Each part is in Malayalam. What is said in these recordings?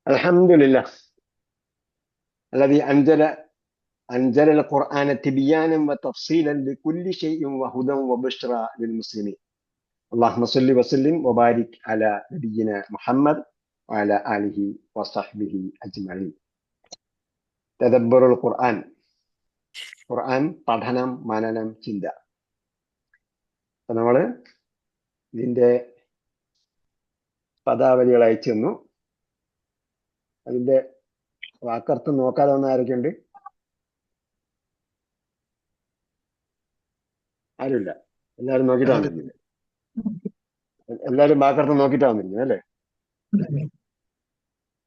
الحمد لله الذي أنزل القرآن تبيانا وتفصيلا لكل شيء وهدى وبشرى للمسلمين. اللهم صل وسلم وبارك على نبينا محمد وعلى آله وصحبه أجمعين. تدبر القرآن. ഖുർആൻ പഠനം, മനനം, ചിന്ത. നമ്മൾ ഇതിന്റെ പദാവലികൾ അയച്ചു തന്നു. അതിന്റെ വാക്കർത്ഥം നോക്കാതെ വന്ന ആരൊക്കെയുണ്ട്? ആരുമില്ല. എല്ലാവരും നോക്കിയിട്ടാ വന്നിരിക്കുന്നത്. എല്ലാവരും വാക്കർത്ഥം നോക്കിയിട്ടാ വന്നിരിക്കുന്നത് അല്ലേ?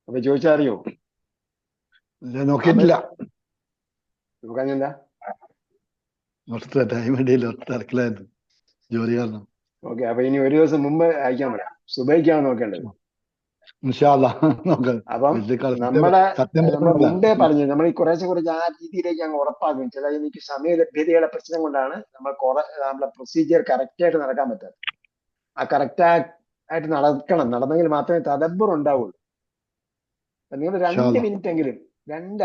അപ്പൊ ചോദിച്ചാൽ അറിയോ? നോക്കിയിട്ടില്ല. നോക്കാഞ്ഞെന്താ? തിരക്കിലായിരുന്നു, ജോലി കാരണം. ഓക്കെ, അപ്പൊ ഇനി ഒരു ദിവസം മുമ്പ് അയക്കാൻ പറയാം. സുബൈക്കാണ് നോക്കേണ്ടത്. അപ്പം നമ്മൾ മുമ്പേ പറഞ്ഞു, നമ്മൾ ഈ കുറേശ്ശെ ആ രീതിയിലേക്ക് അങ്ങ് ഉറപ്പാക്കും. ചില എനിക്ക് സമയലഭ്യതയുടെ പ്രശ്നം കൊണ്ടാണ് നമ്മളെ പ്രൊസീജിയർ കറക്റ്റ് ആയിട്ട് നടക്കാൻ പറ്റാത്തത്. ആ കറക്റ്റ് ആയിട്ട് നടന്നെങ്കിൽ മാത്രമേ തദബ്ബർ ഉണ്ടാവുള്ളൂ. നിങ്ങൾ 2 മിനിറ്റ് എങ്കിലും,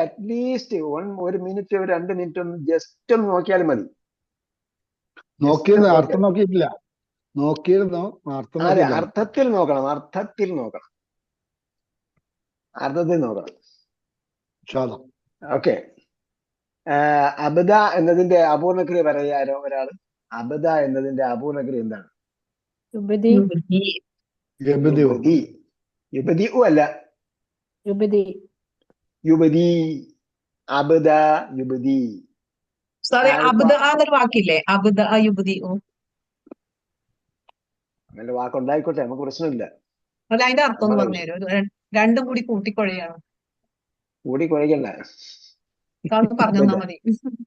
അറ്റ്ലീസ്റ്റ് 1 മിനിറ്റ് 2 മിനിറ്റ് ഒന്ന് ജസ്റ്റ് ഒന്ന് നോക്കിയാലും മതി. അർത്ഥം നോക്കിയിട്ടില്ല. അതെ, അർത്ഥത്തിൽ നോക്കണം. ഓക്കെ. അബദ എന്നതിന്റെ അപൂർണക്രിയ പറയാരോ ഒരാള്? അബദ എന്നതിന്റെ അപൂർണക്രിയ എന്താണ്? അല്ല, യുബദി. അബദ, യുബദി. വാക്കില്ലേ? അങ്ങനെ വാക്കുണ്ടായിക്കോട്ടെ, നമുക്ക് പ്രശ്നമില്ല. അതിന്റെ അർത്ഥം ഒന്ന് പറഞ്ഞുതരോ? രണ്ടും കൂടി കൂട്ടിക്കൊഴയാണ്. കൂടിക്കൊഴക്കല്ല, പറഞ്ഞാ മതി.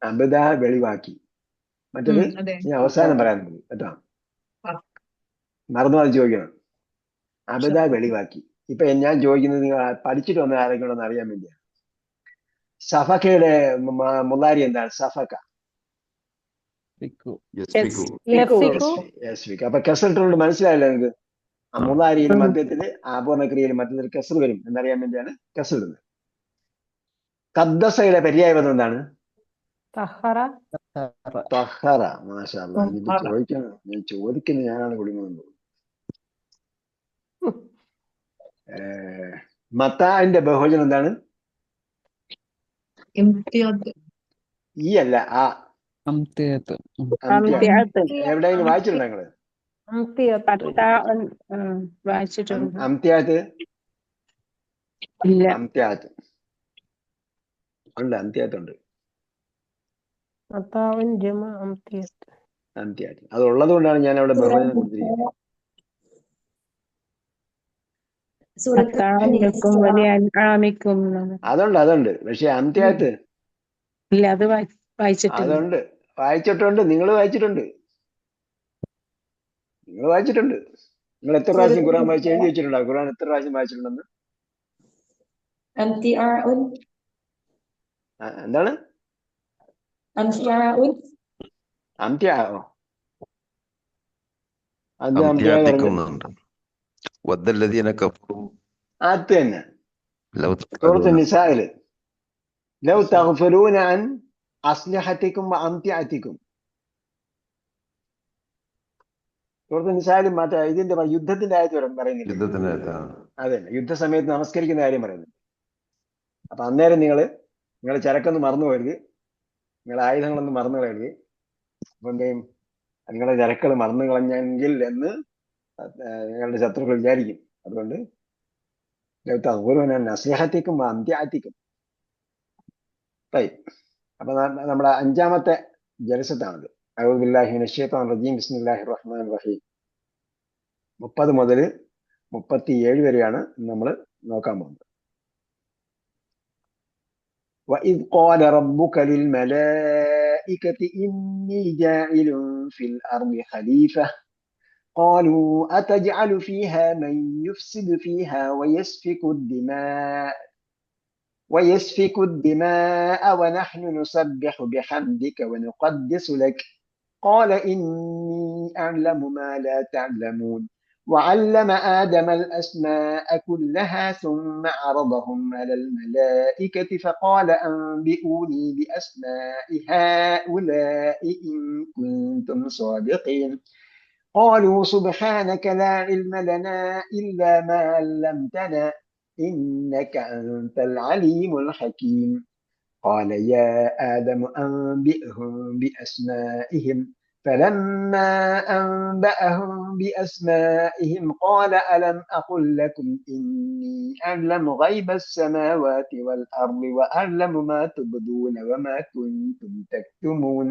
അബദ വെളിവാക്കി. മറ്റത് ഞാൻ അവസാനം പറയാൻ മതി കേട്ടോ. മറന്നു അത് ചോദിക്കണം. അബദ വെളിവാക്കി. ഇപ്പൊ ഞാൻ ചോദിക്കുന്നത് നിങ്ങൾ പഠിച്ചിട്ട് വന്ന ആരെങ്കിലും ഒന്ന് അറിയാൻ വേണ്ടിയാണ്. സഫക്കയുടെ മുലാരി എന്താണ്? സഫക്ക. അപ്പൊ കെസറിട്ടുണ്ട്, മനസ്സിലായല്ലോ നിങ്ങൾക്ക്? മുലാരിയിൽ മധ്യത്തില് അപൂർണക്രിയയിൽ മധ്യത്തിൽ കെസർ വരും എന്നറിയാൻ വേണ്ടിയാണ് കെസർ ഇടുന്നത്. ഖദ്ദസയുടെ പര്യായപദം എന്താണ്? തഹറ. മാഷാ അല്ലാഹ്. എനിക്ക് ചോദിക്കണം, ഞാൻ ചോദിക്കുന്നത് ഞാനാണ് കുടുങ്ങുന്നത്. മത്താന്റെ ബഹുവചനം എന്താണ്? ഈ അല്ല, ആ. എവിടെയെങ്കിലും വായിച്ചിട്ടുണ്ടോ നിങ്ങള്? അംത്യാത്ത് ഉണ്ട്, അംത്യാത്തുണ്ട്. അംത്യാത്ത് അത് ഉള്ളത് കൊണ്ടാണ് ഞാൻ അവിടെ ബഹുവചനം കൊടുത്തിരിക്കുന്നത്. അതുണ്ട്. പക്ഷെ അംത്യാത്ത് അതുണ്ട്, വായിച്ചിട്ടുണ്ട്. നിങ്ങൾ വായിച്ചിട്ടുണ്ട്. നിങ്ങൾ എത്ര പ്രാവശ്യം ഖുർആൻ വായിച്ച് എഴുതി വെച്ചിട്ടുണ്ടോ? ഖുർആൻ എത്ര പ്രാവശ്യം വായിച്ചിട്ടുണ്ടെന്ന്? എന്താണ്? അത് തന്നെ. സൂറത്തുൻ നിസാഇല് ലൗ തഗ്ഫലൂന അൻ അസ്ലിഹതികും വഅംതിഅതികും. സൂറത്തുൻ നിസാഇല് മറ്റേ ഇതിന്റെ യുദ്ധത്തിന്റെ ആയത്ത് പറയുന്നില്ല? അതെ, യുദ്ധസമയത്ത് നമസ്കരിക്കുന്ന കാര്യം പറയുന്നുണ്ട്. അപ്പൊ അന്നേരം നിങ്ങളെ ചരക്കൊന്നും മറന്നു പോകരുത്, നിങ്ങളെ ആയുധങ്ങളൊന്നും മറന്നു കളയരുത്. അപ്പൊ എന്തെയും നിങ്ങളെ ചരക്കൾ മറന്നു കളഞ്ഞെങ്കിൽ എന്ന് നിങ്ങളുടെ ശത്രുക്കൾ വിചാരിക്കും. അതുകൊണ്ട് നസീഹത്തിക്കും അന്ത്യാത്തിക്കും. അപ്പൊ നമ്മുടെ 5ാമത്തെ ജലസത്താണത്. അഊദു ബില്ലാഹി മിനശ് ശൈത്വാനിർ റജീം. ബിസ്മില്ലാഹിർ റഹ്മാനിർ റഹീം. 30 മുതൽ 37 വരെയാണ് നമ്മൾ നോക്കാൻ പോകുന്നത്. وَإِذْ قَالَ رَبُّكَ لِلْمَلَائِكَةِ إِنِّي جَاعِلٌ فِي الْأَرْضِ خَلِيفَةً قَالُوا أَتَجْعَلُ فِيهَا مَن يُفْسِدُ فِيهَا وَيَسْفِكُ الدِّمَاءَ وَنَحْنُ نُسَبِّحُ بِحَمْدِكَ وَنُقَدِّسُ لَكَ قَالَ إِنِّي أَعْلَمُ مَا لَا تَعْلَمُونَ وعلم آدم الأسماء كلها ثم عرضهم على الملائكة فقال أنبئوني بأسماء هؤلاء إن كنتم صادقين قالوا سبحانك لا علم لنا إلا ما علمتنا إنك أنت العليم الحكيم قال يا آدم أنبئهم بأسمائهم فلما أنبأهم بأسمائهم قال ألم أقل لكم إني أعلم غيب السماوات والأرض وأعلم ما تبدون وما كنتم تكتمون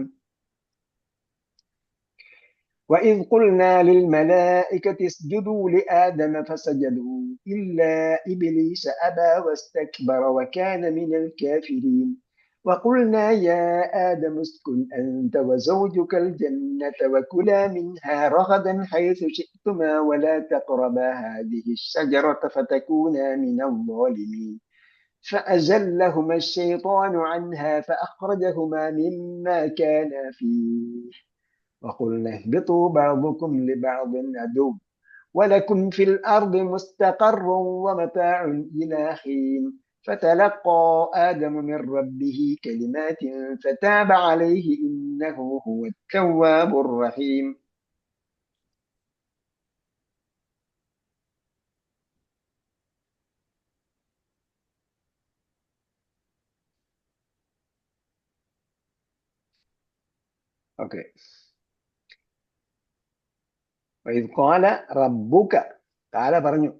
وإذ قلنا للملائكة اسجدوا لآدم فسجدوا إلا إبليس أبى واستكبر وكان من الكافرين وقلنا يا آدم اسكن أنت وزوجك الجنة وكلا منها رغدا حيث شئتما ولا تقربا هذه الشجرة فتكونا من الظالمين فأزلهما الشيطان عنها فأخرجهما مما كانا فيه وقلنا اهبطوا بعضكم لبعض عدو ولكم في الأرض مستقر ومتاع إلى حين فتلقى آدم من ربه كلمات فتاب عليه إنه هو التواب الرحيم. ഓക്കെ, ഇത് കാല റബ്ബുക, കാല പറഞ്ഞു,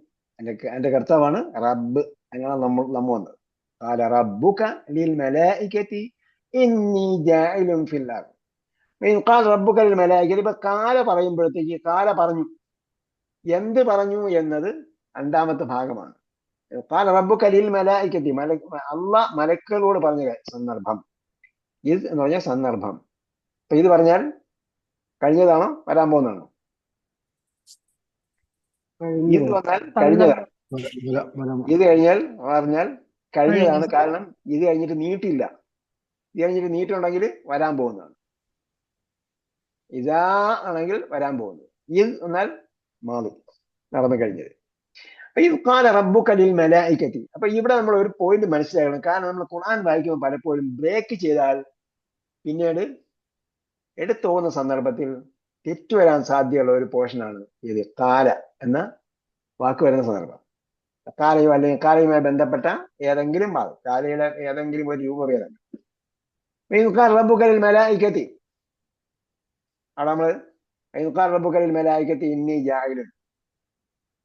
എന്റെ കർത്താവാണ് റബ്ബ്, അങ്ങനെയാണ് നമ്മ വന്നത്. കാല റബ്ബുക ലിൽ മലായികതി ഇന്നി ജാഇലുൻ ഫിൽ അർദ്. കാല റബ്ബുക ലിൽ മലായികതി, ഇപ്പൊ കാല പറയുമ്പോഴത്തേക്ക് കാല പറഞ്ഞു, എന്ത് പറഞ്ഞു എന്നത് രണ്ടാമത്തെ ഭാഗമാണ്. കാല റബ്ബുക ലിൽ മലായികതി, അള്ളാഹ് മലക്കുകളോട് പറഞ്ഞ സന്ദർഭം. ഇത് എന്ന് പറഞ്ഞാൽ സന്ദർഭം. അപ്പൊ ഇത് പറഞ്ഞാൽ കഴിഞ്ഞതാണോ വരാൻ പോകുന്നതാണോ? ഇത് വന്നാൽ കഴിഞ്ഞതാണ്. ഇത് കഴിഞ്ഞാൽ പറഞ്ഞാൽ കഴിഞ്ഞതാണ്. കാരണം ഇത് കഴിഞ്ഞിട്ട് നീട്ടില്ല. ഇത് കഴിഞ്ഞിട്ട് നീട്ടുണ്ടെങ്കിൽ വരാൻ പോകുന്നതാണ്. ഇതാ ആണെങ്കിൽ വരാൻ പോകുന്നത്. ഇത് എന്നാൽ മാറി നടന്നു കഴിഞ്ഞത്. അപ്പൊ ഇത് കാല റബ്ബുക ലിൽ മലായികതി. അപ്പൊ ഇവിടെ നമ്മൾ ഒരു പോയിന്റ് മനസ്സിലാക്കണം. കാരണം നമ്മൾ ഖുർആൻ വായിക്കുമ്പോൾ പലപ്പോഴും ബ്രേക്ക് ചെയ്താൽ പിന്നീട് എടുത്തു പോകുന്ന സന്ദർഭത്തിൽ തെറ്റുവരാൻ സാധ്യതയുള്ള ഒരു പോർഷനാണ് ഇത് കാല എന്ന വാക്ക് വരുന്ന സന്ദർഭം. കാലയോ അല്ലെങ്കിൽ കാലയുമായി ബന്ധപ്പെട്ട ഏതെങ്കിലും ഭാഗം, കാലയുടെ ഏതെങ്കിലും ഒരു രൂപഭേദം. റബ്ബുക ലിൽ മലായികതി, അവിടെ നമ്മള് റബ്ബുക ലിൽ മലായികതി ഇന്നി ജാഇലുൻ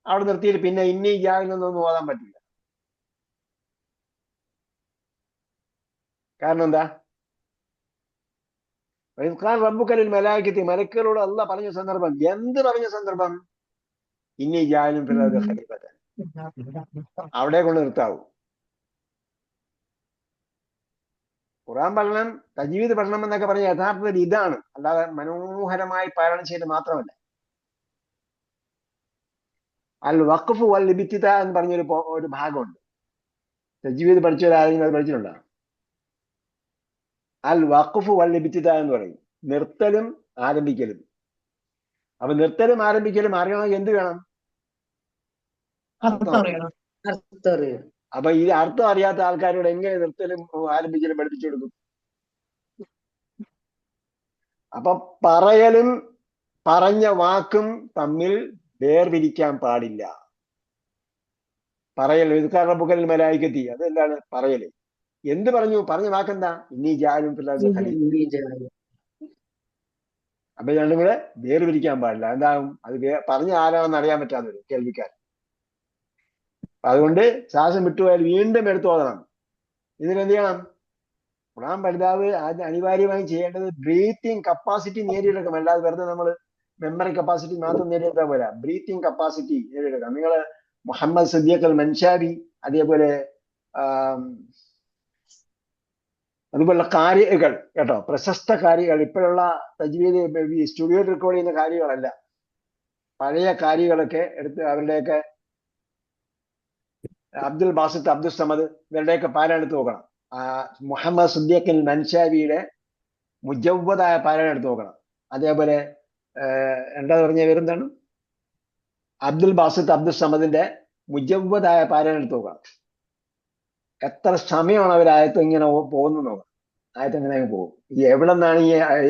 അവിടെ നിർത്തിയിട്ട് പിന്നെ ഇന്നി ജാഇലുൻ എന്നൊന്നും ഓതാൻ പറ്റില്ല. കാരണം എന്താ? റബ്ബുക ലിൽ മലായികതി, മലക്കുകളോട് അല്ലാഹ് പറഞ്ഞ സന്ദർഭം. എന്ത് പറഞ്ഞ സന്ദർഭം? ഇന്നി ജാഇലുൻ ഫിൽ അർദി ഖലീഫത്തൻ. അവിടെ കൊണ്ട് നിർത്താവൂ. ഖുർആൻ പഠനം, തജ്വീദ് പഠനം എന്നൊക്കെ പറഞ്ഞ യഥാർത്ഥത്തിൽ ഇതാണ്, അല്ലാതെ മനോഹരമായി പാരായണം ചെയ്ത് മാത്രമല്ല. അൽ വഖഫ് വൽ ഇബ്തിദ എന്ന് പറഞ്ഞൊരു ഭാഗമുണ്ട്. തജ്വീദ് പഠിച്ചവരാരെങ്കിലും അത് പഠിച്ചിട്ടുണ്ടോ? അൽ വഖഫ് വൽ ഇബ്തിദ എന്ന് പറയും, നിർത്തലും ആരംഭിക്കലും. അപ്പൊ നിർത്തലും ആരംഭിക്കലും അറിയണമെങ്കിൽ എന്ത് വേണം? അപ്പൊ ഈ അർത്ഥം അറിയാത്ത ആൾക്കാരോട് എങ്ങനെ നിർത്തലും ആരംഭിക്കലും പഠിപ്പിച്ചു കൊടുക്കും? അപ്പൊ പറയലും പറഞ്ഞ വാക്കും തമ്മിൽ വേർതിരിക്കാൻ പാടില്ല. പറയൽ റബ്ബുക ലിൽ മലായികതി, അതെന്താണ് പറയല്? എന്ത് പറഞ്ഞു? പറഞ്ഞ വാക്കെന്താ? ഇന്നി ജാഇലുൻ ഫിൽ അർദി ഖലീഫ. അപ്പൊ രണ്ടും കൂടെ വേർതിരിക്കാൻ പാടില്ല. എന്താകും? അത് പറഞ്ഞ ആരാണെന്ന് അറിയാൻ പറ്റാതെ വരും കേൾവിക്കാരൻ. അതുകൊണ്ട് ശ്വാസം വിട്ടുപോയാൽ വീണ്ടും എടുത്തു ഓതണം. ഇതിനെന്ത് ചെയ്യണം? ഖുർആൻ പഠിതാവ് അനിവാര്യമായും ചെയ്യേണ്ടത് ബ്രീത്തിങ് കപ്പാസിറ്റി നേടിയെടുക്കണം. അല്ലാതെ വെറുതെ നമ്മൾ മെമ്മറി കപ്പാസിറ്റി മാത്രം നേടിയെടുത്താൽ പോരാ, ബ്രീത്തിങ് കപ്പാസിറ്റി നേടിയെടുക്കണം. നിങ്ങൾ മുഹമ്മദ് സിദ്ദീഖ് അൽ മൻശാരി, അതേപോലെ അതുപോലുള്ള കാരികൾ കേട്ടോ, പ്രശസ്ത കാരികൾ, ഇപ്പോഴുള്ള തജ്വീദ് സ്റ്റുഡിയോയിൽ റെക്കോർഡ് ചെയ്യുന്ന കാരികളല്ല, പഴയ കാരികളൊക്കെ എടുത്ത് അവരുടെയൊക്കെ അബ്ദുൽ ബാസിത്ത്, അബ്ദുൽ സമദ്, ഇവരുടെയൊക്കെ പാരായണം എടുത്ത് നോക്കണം. മുഹമ്മദ് സിദ്ദീഖ് അൽ മൻശാരിയുടെ മുജവ്വദായ പാരായണം എടുത്ത് നോക്കണം. അതേപോലെ എന്താ പറഞ്ഞ പേരെന്താണ്? അബ്ദുൽ ബാസിത്ത് അബ്ദുൽ സമദിന്റെ മുജവ്വദായ പാരായണം എടുത്ത് നോക്കാം. എത്ര സമയമാണ് അവർ ആയത്ത് ഇങ്ങനെ പോകുന്നു നോക്കാം. ആയത്ത് എങ്ങനെ അങ്ങ് പോകും. ഈ എവിടെ നിന്നാണ്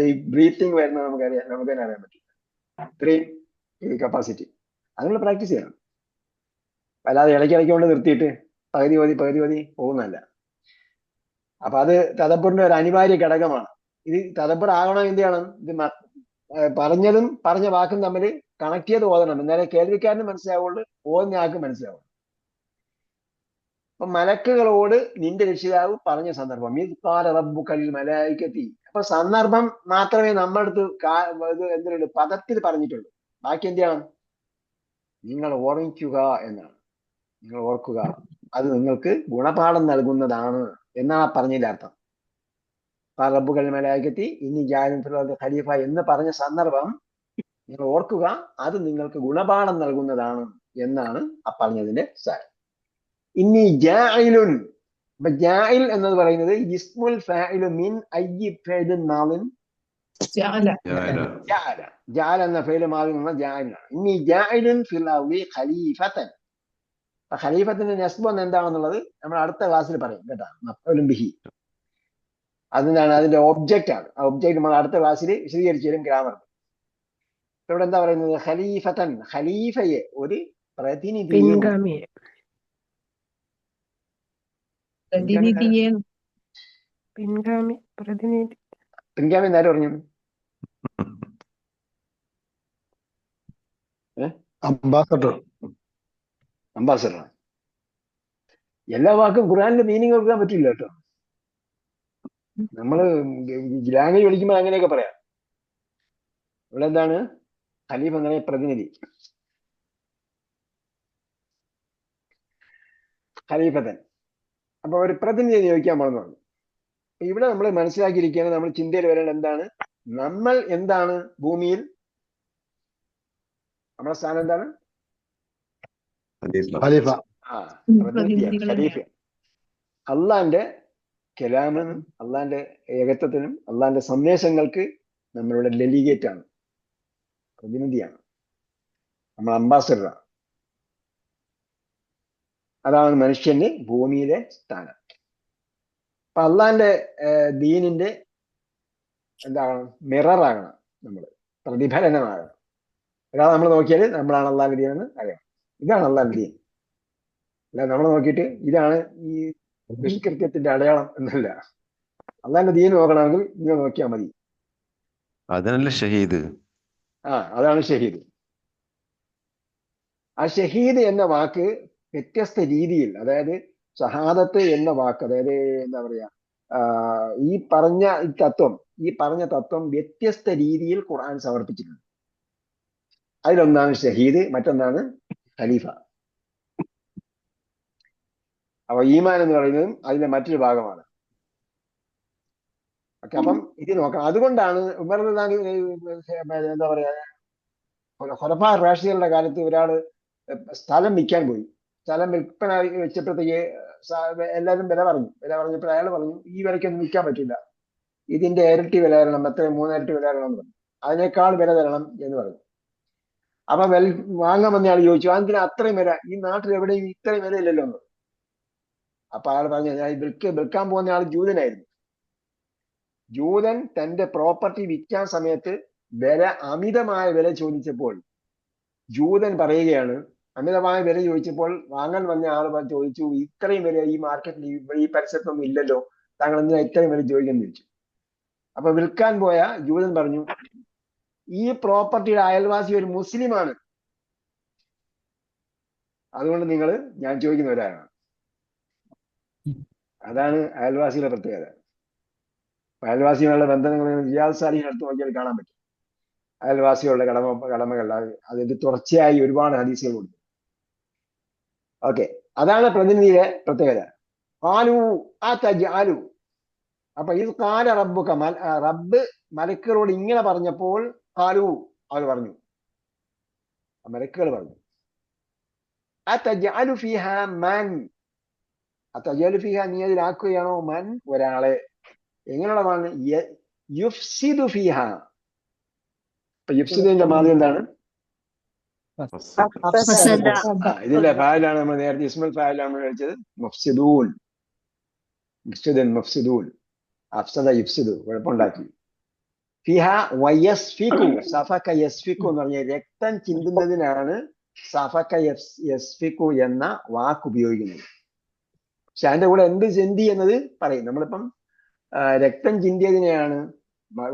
ഈ ബ്രീത്തിങ് വരുന്നത് നമുക്ക് തന്നെ അറിയാൻ പറ്റില്ല. ഇത്രയും ഈ കപ്പാസിറ്റി അതിനുള്ള പ്രാക്ടീസ് ചെയ്യണം. അല്ലാതെ ഇടയ്ക്കിടയ്ക്ക് കൊണ്ട് നിർത്തിയിട്ട് പകുതി മതി പോകുന്നതല്ല. അപ്പൊ അത് തദബ്ബറിന്റെ ഒരു അനിവാര്യ ഘടകമാണ്. ഇത് തദബ്ബർ ആകണം എന്ത് ചെയ്യണം? ഇത് പറഞ്ഞതും പറഞ്ഞ വാക്കും തമ്മിൽ കണക്ട് ചെയ്ത് ഓതണം. എന്നാലേ കേൾവിക്കാരന് മനസ്സിലാവുള്ളൂ, ഓതുന്ന ആൾക്ക് മനസ്സിലാവും. അപ്പൊ മലക്കുകളോട് നിന്റെ രക്ഷിതാവ് പറഞ്ഞ സന്ദർഭം മലായികത്തി. അപ്പൊ സന്ദർഭം മാത്രമേ നമ്മുടെ അടുത്ത് എന്തിനുള്ളൂ, പദത്തിൽ പറഞ്ഞിട്ടുള്ളൂ. ബാക്കി എന്ത് ചെയ്യണം? നിങ്ങൾ ഓർമ്മിക്കുക എന്നാണ്. നിങ്ങൾ ഓർക്കുക, അത് നിങ്ങൾക്ക് ഗുണപാഠം നൽകുന്നതാണ് എന്നാണ് പറഞ്ഞതിന്റെ അർത്ഥം. റബ്ബുൽ മലായികത്തി ഇനി ജാലും ഖലീഫ എന്ന് പറഞ്ഞ സന്ദർഭം നിങ്ങൾ ഓർക്കുക, അത് നിങ്ങൾക്ക് ഗുണപാഠം നൽകുന്നതാണ് എന്നാണ് ആ പറഞ്ഞതിന്റെ സാരം. ഇനി ജാഇലുൻ. അപ്പൊ ജാഇൽ എന്നത് പറയുന്നത് ഇസ്മുൽ ഫാഇലു മിൻ അയ്യി ഫഅലിൻ മാദിൻ ജഅല എന്ന ഫഅൽ മാദിൻ എന്ന ജാഇലാണ്. ഇനി ജാഇലുൻ ഫിൽ അർളി ഖലീഫതൻ. അപ്പൊ ഖലീഫത്തിന്റെ നസ്ബ് എന്താണെന്നുള്ളത് നമ്മൾ അടുത്ത ക്ലാസ്സിൽ പറയും കേട്ടോ. മഫ്ഊലുൻ ബിഹി അതെന്താണ്, അതിന്റെ ഒബ്ജക്റ്റ് ആണ്. ആ ഒബ്ജക്റ്റ് നമ്മൾ അടുത്ത ക്ലാസ്സിൽ വിശദീകരിച്ചു തരും ഗ്രാമർ. ഇവിടെ എന്താ പറയുന്നത്? ഖലീഫതൻ, ഖലീഫയെ ഒരു പ്രതിനിധിയെ. പിൻഗാമി എന്നാരും പറഞ്ഞു? അംബാസഡർ. എല്ലാ വാക്കും ഖുർആനിന്റെ മീനിങ് കൊടുക്കാൻ പറ്റില്ല കേട്ടോ. നമ്മള് ലാംഗ്വേജ് പഠിക്കുമ്പോൾ അങ്ങനെയൊക്കെ പറയാം. ഇവിടെ എന്താണ്? ഖലീഫ എന്ന പ്രതിനിധി, ഖലീഫതൻ. അപ്പൊ ഒരു പ്രതിനിധി നിയോഗിക്കാൻ പോകുന്നു. ഇവിടെ നമ്മൾ മനസ്സിലാക്കിയിരിക്കുകയാണ്, നമ്മൾ ചിന്തയിൽ വരേണ്ട എന്താണ്? നമ്മൾ എന്താണ് ഭൂമിയിൽ? നമ്മുടെ സ്ഥാനം എന്താണ്? ഖലീഫ. ഖലീഫ. അള്ളാന്റെ കലാമിനും അള്ളാന്റെ ഏകത്വത്തിനും അള്ളാന്റെ സന്ദേശങ്ങൾക്ക് നമ്മളുടെ ഡെലിഗേറ്റ് ആണ്, പ്രതിനിധിയാണ്, നമ്മൾ അംബാസഡറാണ്. അതാണ് മനുഷ്യന് ഭൂമിയിലെ സ്ഥാനം. അപ്പൊ അള്ളാന്റെ ദീനിന്റെ എന്താകണം? മിററാകണം, നമ്മൾ പ്രതിഫലനമാകണം. അല്ലാതെ നമ്മൾ നോക്കിയാൽ നമ്മളാണ് അള്ളാന്റെ ദീൻ എന്ന് അറിയണം. ഇതാണ് അള്ളാന്റെ ദീൻ. അല്ല നമ്മൾ നോക്കിയിട്ട് ഇതാണ് ഈ ദുഷ്കൃത്യത്തിന്റെ അടയാളം എന്നല്ല. അള്ളാന്റെ ദീൻ നോക്കണമെങ്കിൽ നിങ്ങൾ നോക്കിയാൽ മതി. അതല്ലേ ഷഹീദ്. അതാണ് ഷഹീദ്. ആ ഷഹീദ് എന്ന വാക്ക് വ്യത്യസ്ത രീതിയിൽ, അതായത് ഷഹാദത്ത് എന്ന വാക്ക്, അതായത് എന്താ പറയാ, ഈ പറഞ്ഞ തത്വം വ്യത്യസ്ത രീതിയിൽ ഖുർആൻ സമർപ്പിച്ചിട്ടുണ്ട്. അതിലൊന്നാണ് ഷഹീദ്, മറ്റൊന്നാണ് ഖലീഫ. അപ്പൊ ഈമാൻ എന്ന് പറയുന്നതും അതിന്റെ മറ്റൊരു ഭാഗമാണ്. ഓക്കെ, അപ്പം ഇത് നോക്കാം. അതുകൊണ്ടാണ് ഉമർ എന്താ പറയാ, ഖുലഫാ റാഷിദുകളുടെ കാലത്ത് ഒരാള് സ്ഥലം വിൽക്കാൻ പോയി. സ്ഥലം വിൽപ്പന വെച്ചപ്പോഴത്തേക്ക് എല്ലാവരും വില പറഞ്ഞപ്പോൾ അയാൾ പറഞ്ഞു, ഈ വിലയ്ക്കൊന്നും വിൽക്കാൻ പറ്റില്ല, ഇതിന്റെ ഇരട്ടി വില തരണം, 3 ഇരട്ടി വില തരണം എന്ന് പറഞ്ഞു. അതിനേക്കാൾ വില തരണം എന്ന് പറഞ്ഞു. അപ്പൊ വാങ്ങാൻ വന്ന ആൾ ചോദിച്ചു, അതിന് അത്രയും വില? ഈ നാട്ടിൽ എവിടെയും ഇത്രയും വില ഇല്ലല്ലോ എന്ന്. അപ്പൊ അയാൾ പറഞ്ഞു, വിൽക്കാൻ പോകുന്ന ആൾ ജൂതനായിരുന്നു. ജൂതൻ തന്റെ പ്രോപ്പർട്ടി വിൽക്കാൻ സമയത്ത് അമിതമായ വില ചോദിച്ചപ്പോൾ ജൂതൻ പറയുകയാണ്, അമിതമായ വില ചോദിച്ചപ്പോൾ വാങ്ങാൻ വന്ന ആൾ ചോദിച്ചു, ഇത്രയും വില ഈ മാർക്കറ്റിൽ ഈ പരിസരത്തൊന്നും ഇല്ലല്ലോ, താങ്കൾ എന്തിനാ ഇത്രയും വില ചോദിക്കുന്നു ചോദിച്ചു. അപ്പൊ വിൽക്കാൻ പോയ ജൂതൻ പറഞ്ഞു, ഈ പ്രോപ്പർട്ടിയുടെ അയൽവാസി ഒരു മുസ്ലിമാണ്, അതുകൊണ്ട് ഞാൻ ചോദിക്കുന്നവരാണ്. അതാണ് അയൽവാസിയുടെ പ്രത്യേകത. അയൽവാസികളുടെ ബന്ധം നിങ്ങൾ റിയാദ് സാലിഹിനെ എടുത്ത് നോക്കിയാൽ കാണാൻ പറ്റും. അയൽവാസികളുടെ കടമകൾ അതിന്റെ തുടർച്ചയായി ഒരുപാട് ഹദീസുകൾ ഉണ്ട്. ഓക്കെ, അതാണ് പ്രതിനിധിയുടെ പ്രത്യേകത. അപ്പൊ ഇത് കാല റബ്ബ് മലക്കുകളോട് ഇങ്ങനെ പറഞ്ഞപ്പോൾ അവർ പറഞ്ഞു, മലക്കുകൾ പറഞ്ഞു, നീ അതിലാക്കുകയാണോ മൻ ഒരാളെ, എങ്ങനെയുള്ളതാണ്? യുഫ്സിദു ഫീഹ. ഇപ്പൊ യുഫ്സിദിന്റെ മാതി എന്താണ്? ഫസദ. ഇതിന്റെ ഫായിലാണ് നമ്മൾ നേരത്തെ ഇസ്മുൽ ഫായിലാണ് നമ്മൾ കഴിച്ചത്. മുഫ്സിദൂൻ, മുഫ്സിദൂൻ, അഫ്സദ യുഫ്സിദു, കുഴപ്പമുണ്ടാക്കി. ഫിഹ വയസ്ഫിക്കു, സഫക യസ്ഫിക്കു എന്ന് പറഞ്ഞ രക്തം ചിന്തുന്നതിനാണ് സഫക യസ്ഫിക്കു എന്ന വാക്ക് ഉപയോഗിക്കുന്നത്. പക്ഷെ അതിന്റെ കൂടെ എന്ത് ചിന്തി എന്നത് പറയും. നമ്മളിപ്പം രക്തം ചിന്തിയതിനെയാണ്,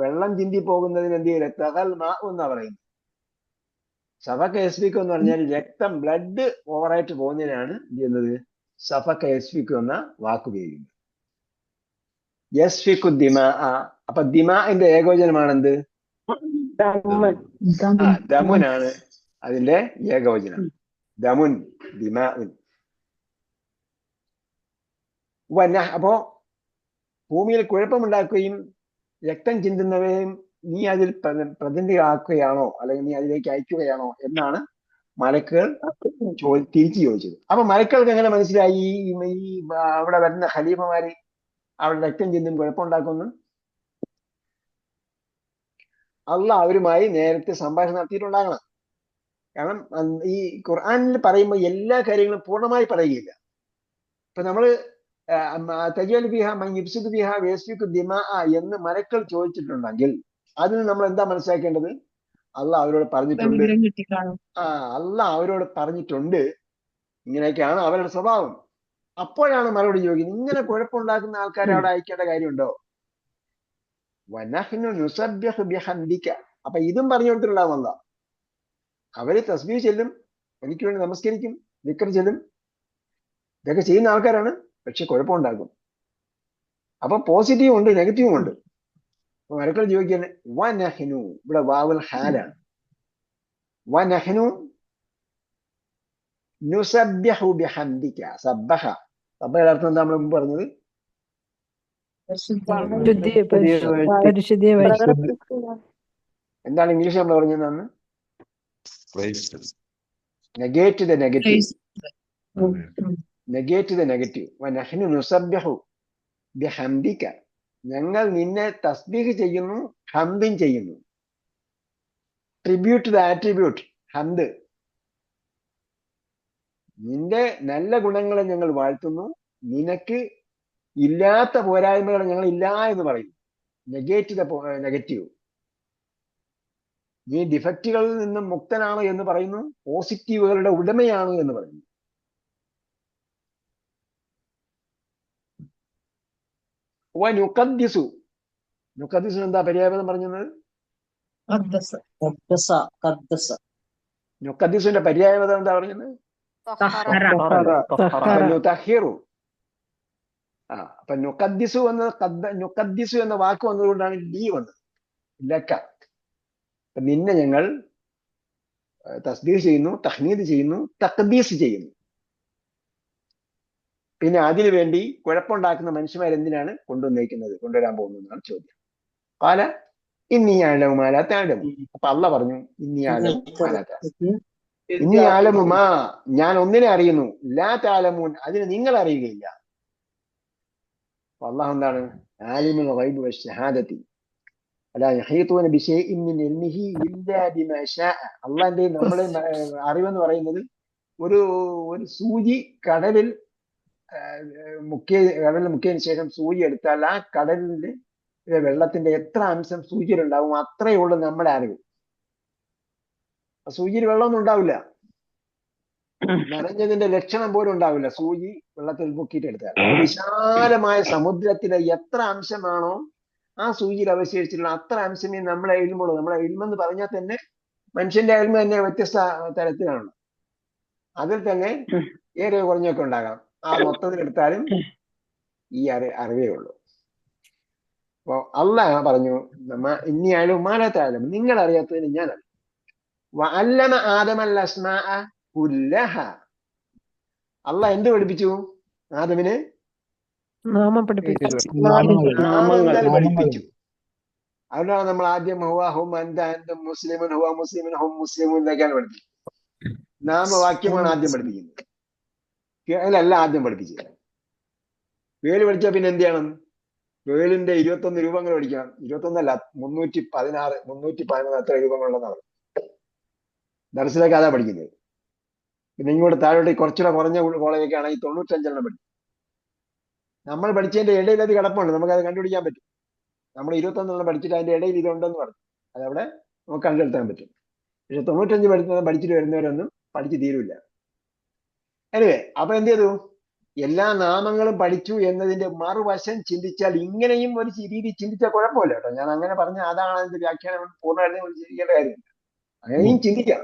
വെള്ളം ചിന്തി പോകുന്നതിന് എന്ത് ചെയ്യും, രക്തകൽ മാ എന്നാ പറയുന്നത്. സഫക യസ്ഫിക്കു എന്ന് പറഞ്ഞാൽ രക്തം, ബ്ലഡ് ഓവറായിട്ട് പോകുന്നതിനാണ് എന്ത് ചെയ്യുന്നത്, സഫക യസ്ഫിക്കു എന്ന വാക്ക് ഉപയോഗിക്കുന്നത്. യസ്ഫിക്കു ദിമാ. അപ്പൊ ദിമാന്റെ ഏകവചനമാണെന്ത്, ദമുനാണ് അതിന്റെ ഏകവചനം. ദമുൻ, ദിമാഉൻ. അപ്പോ ഭൂമിയിൽ കുഴപ്പമുണ്ടാക്കുകയും രക്തം ചിന്തുന്നവരെയും നീ അതിൽ പ്രതിനിധിയാക്കുകയാണോ, അല്ലെങ്കിൽ നീ അതിലേക്ക് അയക്കുകയാണോ എന്നാണ് മലക്കുകൾ തിരിച്ചു ചോദിച്ചത്. അപ്പൊ മലക്കുകൾക്ക് എങ്ങനെ മനസ്സിലായി ഈ അവിടെ വരുന്ന ഖലീഫമാര് അവിടെ രക്തം ചിന്തും കുഴപ്പമുണ്ടാക്കുന്നു? അള്ളാഹ് അവരുമായി നേരത്തെ സംഭാഷണം നടത്തിയിട്ടുണ്ടാകണം. കാരണം ഈ ഖുർആനിൽ പറയുമ്പോൾ എല്ലാ കാര്യങ്ങളും പൂർണ്ണമായി പറയുകയില്ല. ഇപ്പൊ നമ്മള് തജൽ ബിഹ യുഫ്സിദു ബിഹ വയസ്ഫിക്കു ദിമാ എന്ന് മലക്കൾ ചോദിച്ചിട്ടുണ്ടെങ്കിൽ അതിന് നമ്മൾ എന്താ മനസ്സിലാക്കേണ്ടത്? അള്ളാഹ് അവരോട് പറഞ്ഞിട്ടുണ്ട്, അള്ളാഹ് അവരോട് പറഞ്ഞിട്ടുണ്ട്, ഇങ്ങനെയൊക്കെയാണ് അവരുടെ സ്വഭാവം. അപ്പോഴാണ് മറുപടി ചോദിക്കുന്നത്. ഇങ്ങനെ കുഴപ്പമുണ്ടാക്കുന്ന ആൾക്കാരെ അവിടെ അയക്കേണ്ട കാര്യമുണ്ടോ? വനഹ്നു നുസബ്ബിഹു ബിഹംദിക. അപ്പൊ ഇതും പറഞ്ഞു കൊടുത്തിട്ടുണ്ടാവും അള്ളാഹ്. അവര് തസ്ബീഹ് ചെല്ലും, എനിക്ക് വേണ്ടി നമസ്കരിക്കും, ദിക്ർ ചെല്ലും, ഇതൊക്കെ ചെയ്യുന്ന ആൾക്കാരാണ്. പക്ഷെ കുഴപ്പമുണ്ടാക്കും. അപ്പൊ പോസിറ്റീവും ഉണ്ട്, നെഗറ്റീവും ഉണ്ട്. മലക്കൾ ചോദിക്കുന്നത് വനഹ്നു, ഇവിടെ വാവുൽ ഹാലാണ്. വനഹ്നു നുസബ്ബിഹു ബിഹംദിക. സബ്ബഹ, സബ്ബഹയുടെ അർത്ഥം എന്താ നമ്മൾ മുമ്പ് പറഞ്ഞത്? എന്താണ് ഇംഗ്ലീഷ് നമ്മൾ പറഞ്ഞതെന്ന്? Negate the negative. Negate the negative. വനഹ്നു നുസബ്ബിഹു ബിഹംദിക, ഞങ്ങൾ നിന്നെ തസ്ബീഹ് ചെയ്യുന്നു, ഹംദും ചെയ്യുന്നു. ട്രിബ്യൂട്ട് ദ ആട്രിബ്യൂട്ട് ഹംദ്. നിന്റെ നല്ല ഗുണങ്ങളെ ഞങ്ങൾ വാഴ്ത്തുന്നു, നിനക്ക് ഇല്ലാത്ത പോരായ്മകളെ ഞങ്ങൾ ഇല്ല എന്ന് പറയുന്നു. Negate the negative. നീ ഡിഫക്റ്റുകളിൽ നിന്നും മുക്തനാണ് എന്ന് പറയുന്നു, പോസിറ്റീവുകളുടെ ഉടമയാണ് എന്ന് പറയുന്നു. നുഖദ്ദിസു, നുഖദ്ദിസു എന്താ പര്യായപദം പറഞ്ഞത്? നുഖദ്ദിസുവിന്റെ പര്യായപദം എന്താ പറഞ്ഞത്? നുതഹിറു. അപ്പൊ നുഖദ്ദിസു നുഖദ്ദിസു എന്ന വാക്ക് വന്നതുകൊണ്ടാണ് ഡി വന്നത്, ലക്ക. നിന്നെ ഞങ്ങൾ തസ്ബീഹ് ചെയ്യുന്നു, തഹ്മീദ് ചെയ്യുന്നു, തഖ്ദീസ് ചെയ്യുന്നു. പിന്നെ അതിനു വേണ്ടി കുഴപ്പമുണ്ടാക്കുന്ന മനുഷ്യന്മാരെന്തിനാണ് കൊണ്ടുവരാൻ പോകുന്നതെന്നാണ് ചോദ്യം. പല ഇന്നി അഅലമു മാ ലാ തഅലമു. അപ്പൊ അള്ളാഹ് പറഞ്ഞു ഇന്നി അഅലമു മാ ലാ തഅലമു. ഇന്നി അഅലമു മാ, ഞാൻ ഒന്നിനെ അറിയുന്നു, ലാ തഅലമൂൻ, അതിന് നിങ്ങൾ അറിയുകയില്ല. അള്ളാഹു എന്താണ്? ആലിമുൽ ഗൈബി വശഹാദതി അലാ യഹീതൂന ബിശൈഇൻ മിൻ ഇൽമിഹി ഇല്ലാ ബിമാ ശാഅ. അള്ളാഹിന്റെ നമ്മളെ അറിവെന്ന് പറയുന്നത് ഒരു സൂചി കടലിൽ മുക്കിയതിനു ശേഷം സൂചി എടുത്താൽ ആ കടലിന്റെ വെള്ളത്തിന്റെ എത്ര അംശം സൂചിയിലുണ്ടാവും അത്രയേ ഉള്ളൂ നമ്മുടെ അറിവ്. സൂചിയിൽ വെള്ളമൊന്നും ഉണ്ടാവില്ല, നനഞ്ഞതിന്റെ ലക്ഷണം പോലും ഉണ്ടാവില്ല സൂചി വെള്ളത്തിൽ മുക്കിയിട്ട് എടുത്താൽ. വിശാലമായ സമുദ്രത്തിലെ എത്ര അംശമാണോ ആ സൂചിയിൽ അവശേഷിച്ചിട്ടുള്ള അത്ര അംശമേ നമ്മളെ എഴുതുമ്പോഴൂ. നമ്മളെ എഴുമെന്ന് പറഞ്ഞാൽ തന്നെ മനുഷ്യന്റെ എഴുമ തന്നെ വ്യത്യസ്ത തരത്തിലാണ്. അതിൽ തന്നെ ഏറെ കുറഞ്ഞൊക്കെ ഉണ്ടാകാം. ആ മൊത്തത്തിലെടുത്താലും ഈ അറിവേ ഉള്ളൂ. അപ്പൊ അള്ളാഹ് പറഞ്ഞു ഇന്നി അഅലമു മാ ലാ തഅലമൂൻ, നിങ്ങൾ അറിയാത്തതിന് ഞാൻ അറിയാം. വഅല്ലമ ആദമൽ അസ്മാഅ കുല്ലഹ. അള്ളാഹ് എന്ത് പഠിപ്പിച്ചു? ആദമിന് നാമങ്ങൾ പഠിപ്പിച്ചു. അതുകൊണ്ടാണ് നമ്മൾ ആദ്യം ഹുവ ഹും അൻത അൻതും മുസ്ലിമുൻ ഹുവ മുസ്ലിമുൻ ഹും മുസ്ലിമുൻ എന്നൊക്കെയാണ് പഠിപ്പിച്ചത്. നാമവാക്യമാണ് ആദ്യം പഠിപ്പിക്കുന്നത്, അതിലല്ല ആദ്യം പഠിപ്പിച്ചത്. പേര് പഠിച്ചാൽ പിന്നെ എന്ത് ചെയ്യണം? പേരിന്റെ 21 രൂപങ്ങൾ പഠിക്കണം. 21 അല്ല, 316 311 അത്ര രൂപങ്ങളുള്ളതാണ്. ദർസിലൊക്കെ അതാ പഠിക്കുന്നത്. പിന്നെ ഇങ്ങോട്ട് താഴോട്ട് കുറച്ചുകൂടെ കുറഞ്ഞ കോളേജൊക്കെ ആണെങ്കിൽ 95 പഠിക്കും. നമ്മൾ പഠിച്ചതിന്റെ ഇടയിൽ അത് കിടപ്പുണ്ട്, നമുക്കത് കണ്ടുപിടിക്കാൻ പറ്റും. നമ്മൾ 21 പഠിച്ചിട്ട് അതിന്റെ ഇടയിൽ ഇതുണ്ടെന്ന് പറഞ്ഞു, അതവിടെ നമുക്ക് കണ്ടെടുത്താൻ പറ്റും. പക്ഷെ 95 പഠിച്ചിട്ട് വരുന്നവരൊന്നും പഠിച്ചു തീരൂല. എനിവേ, അപ്പൊ എന്ത് ചെയ്തു? എല്ലാ നാമങ്ങളും പഠിച്ചു എന്നതിന്റെ മറുവശം ചിന്തിച്ചാൽ ഇങ്ങനെയും ഒരു രീതി ചിന്തിച്ചാൽ കുഴപ്പമില്ല കേട്ടോ. ഞാൻ അങ്ങനെ പറഞ്ഞ അതാണ് അതിന്റെ വ്യാഖ്യാനം പൂർണ്ണമായിട്ടും ചിന്തിക്കേണ്ട കാര്യമില്ല. അങ്ങനെയും ചിന്തിക്കാം.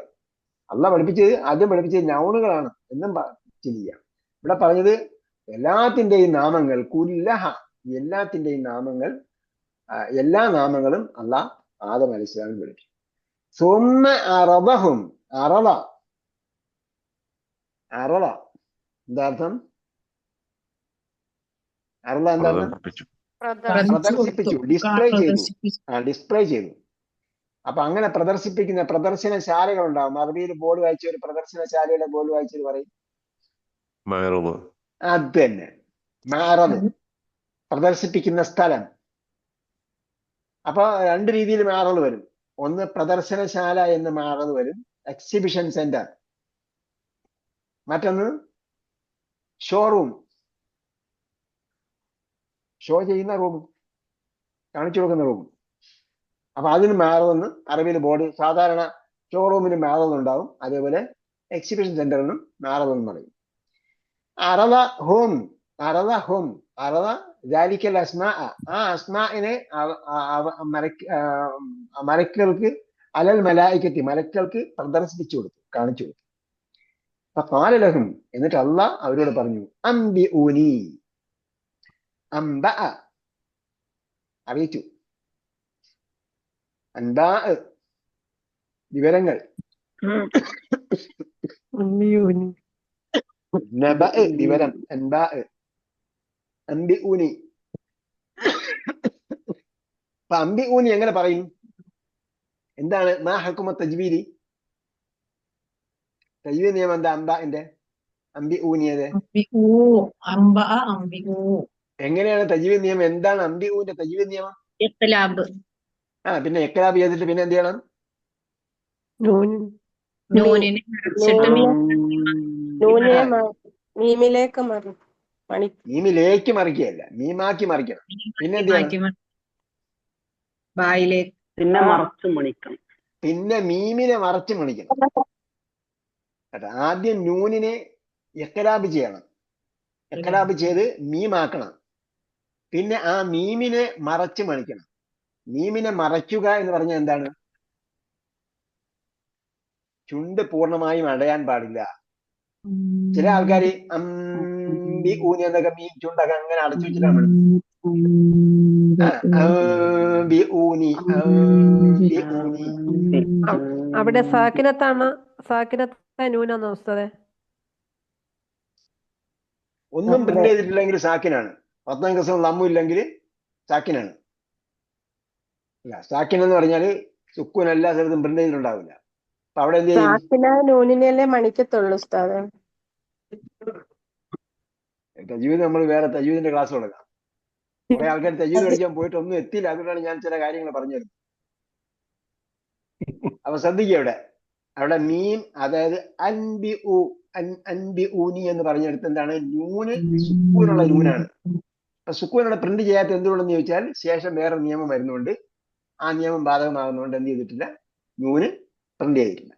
അല്ല ആദ്യം പഠിപ്പിച്ചത് നൗണുകളാണ് എന്നും ചിന്തിക്കാം. ഇവിടെ പറഞ്ഞത് എല്ലാത്തിന്റെയും നാമങ്ങൾ, കുല്ലഹ, എല്ലാത്തിന്റെയും നാമങ്ങൾ, എല്ലാ നാമങ്ങളും അള്ളാഹ് ആദം അലൈഹിസ്സലാമിന് പഠിപ്പിച്ചു. സുമ്മ അറദഹും, അറള എന്താ അർത്ഥം? അറള എന്താ അർത്ഥം? പ്രദർശിപ്പിച്ചു, ഡിസ്പ്ലേ ചെയ്തു. അപ്പൊ അങ്ങനെ പ്രദർശിപ്പിക്കുന്ന പ്രദർശനശാലകൾ ഉണ്ടാവും. അറബിയിൽ ബോർഡ് വായിച്ച ഒരു പ്രദർശനശാലയുടെ ബോർഡ് വായിച്ചത് പറയും, അത് തന്നെ മഅറദ്, പ്രദർശിപ്പിക്കുന്ന സ്ഥലം. അപ്പൊ രണ്ട് രീതിയിൽ മഅറദ് വരും. ഒന്ന് പ്രദർശനശാല എന്ന് മഅറദ് വരും, എക്സിബിഷൻ സെന്റർ. മറ്റൊന്ന് ഷോറൂം, ഷോ ചെയ്യുന്ന റൂം, കാണിച്ചു കൊടുക്കുന്ന റൂം. അപ്പൊ അതിന് മഅറദ് അറബിയിൽ ബോർഡ്, സാധാരണ ഷോറൂമിന് മഅറദ് ഉണ്ടാവും, അതേപോലെ എക്സിബിഷൻ സെന്ററിനും മഅറദ് എന്ന് പറയും. അറദ ഹും ദാലിക്കൽ അസ്മാ, ആ അസ്മാഇനെ മലക്കുകൾക്ക്, അലൽ മലായിക്കത്തി, മലക്കുകൾക്ക് പ്രദർശിപ്പിച്ചു കൊടുത്തു, കാണിച്ചു കൊടുത്തു. ഫഖാല ലഹും, എന്നിട്ട് അള്ളാഹ് അവരോട് പറഞ്ഞു, അംബിഊനി, അംബഅ അറിയിച്ചു, അൻബാ വിവരങ്ങൾ, നബഅ വിവരം, അൻബാ, അംബിഊനി. അപ്പൊ അംബിഊനി എങ്ങനെ പറയും? എന്താണ് മാ ഹുക്കുമ തജ്വീദി? തജ്വീദ് നിയമം എന്താ അംബാന്റെ? അംബിഊനിയത് എങ്ങനെയാണ് തജ്വീദ് നിയമം? എന്താണ് അംബിഊന്റെ തജ്വീദ് നിയമം? പിന്നെ ഇഖ്ലാബ് ചെയ്തിട്ട് പിന്നെ എന്ത് ചെയ്യണം? മീമിലേക്ക് മറിക്കുകയല്ല, മീമാക്കി മറിക്കണം. പിന്നെ എന്ത് ചെയ്യണം? പിന്നെ മീമിനെ മറച്ചു മണിക്കണം കേട്ടോ. ആദ്യം നൂനിനെ ഇഖ്ലാബ് ചെയ്യണം, ഇഖ്ലാബ് ചെയ്ത് മീമാക്കണം. പിന്നെ ആ മീമിനെ മറച്ചു മണിക്കണം. മീമിനെ മറയ്ക്കുക എന്ന് പറഞ്ഞാൽ എന്താണ്? ചുണ്ട് പൂർണ്ണമായും അടയാൻ പാടില്ല. ചില ആൾക്കാർ അമ്പി ഊനി എന്നൊക്കെ മീൻ ചുണ്ടൊക്കെ അങ്ങനെ അടച്ചു വെച്ചിട്ടാണ് അവിടെ സാക്കിനത്താണ്, നൂനാന്ന് ഉസ്താദേ? ഒന്നും പ്രിന്റ് ചെയ്തിട്ടില്ലെങ്കിൽ സാക്കിനാണ്. 10 ദിവസം ലമ്മു ഇല്ലെങ്കിൽ സാക്കിനാണ്. അല്ല, സാക്കിൻ എന്ന് പറഞ്ഞാല് സുക്കൂൻ എല്ലാ സ്ഥലത്തും പ്രിന്റ് ചെയ്തിട്ടുണ്ടാവില്ല. അപ്പൊ അവിടെ എന്ത് ചെയ്യും? മണിക്കത്തുള്ളൂ ഉസ്താദേ. തജ്വീദ് നമ്മൾ വേറെ തജ്വീദിന്റെ ക്ലാസ് കൊടുക്കാം. കുറെ ആൾക്കാർ തജ്വീദ് പഠിക്കാൻ പോയിട്ട് ഒന്നും എത്തിയില്ല. അതുകൊണ്ടാണ് ഞാൻ ചില കാര്യങ്ങൾ പറഞ്ഞു തരുന്നത്. അപ്പൊ ശ്രദ്ധിക്കുക, അവിടെ മീൻ, അതായത് അൻബി ഊനി എന്ന് പറഞ്ഞെടുത്ത് എന്താണ്? നൂന് സുക്കൂനുള്ള നൂനാണ്. അപ്പൊ സുക്കൂനുള്ള പ്രിന്റ് ചെയ്യാത്ത എന്തുകൊണ്ടെന്ന് ചോദിച്ചാൽ ശേഷം വേറെ നിയമം വരുന്നുണ്ട്. ആ നിയമം ബാധകമാകുന്നതുകൊണ്ട് എന്ത് ചെയ്തിട്ടില്ല? നൂന് പ്രിന്റ് ചെയ്തിട്ടില്ല.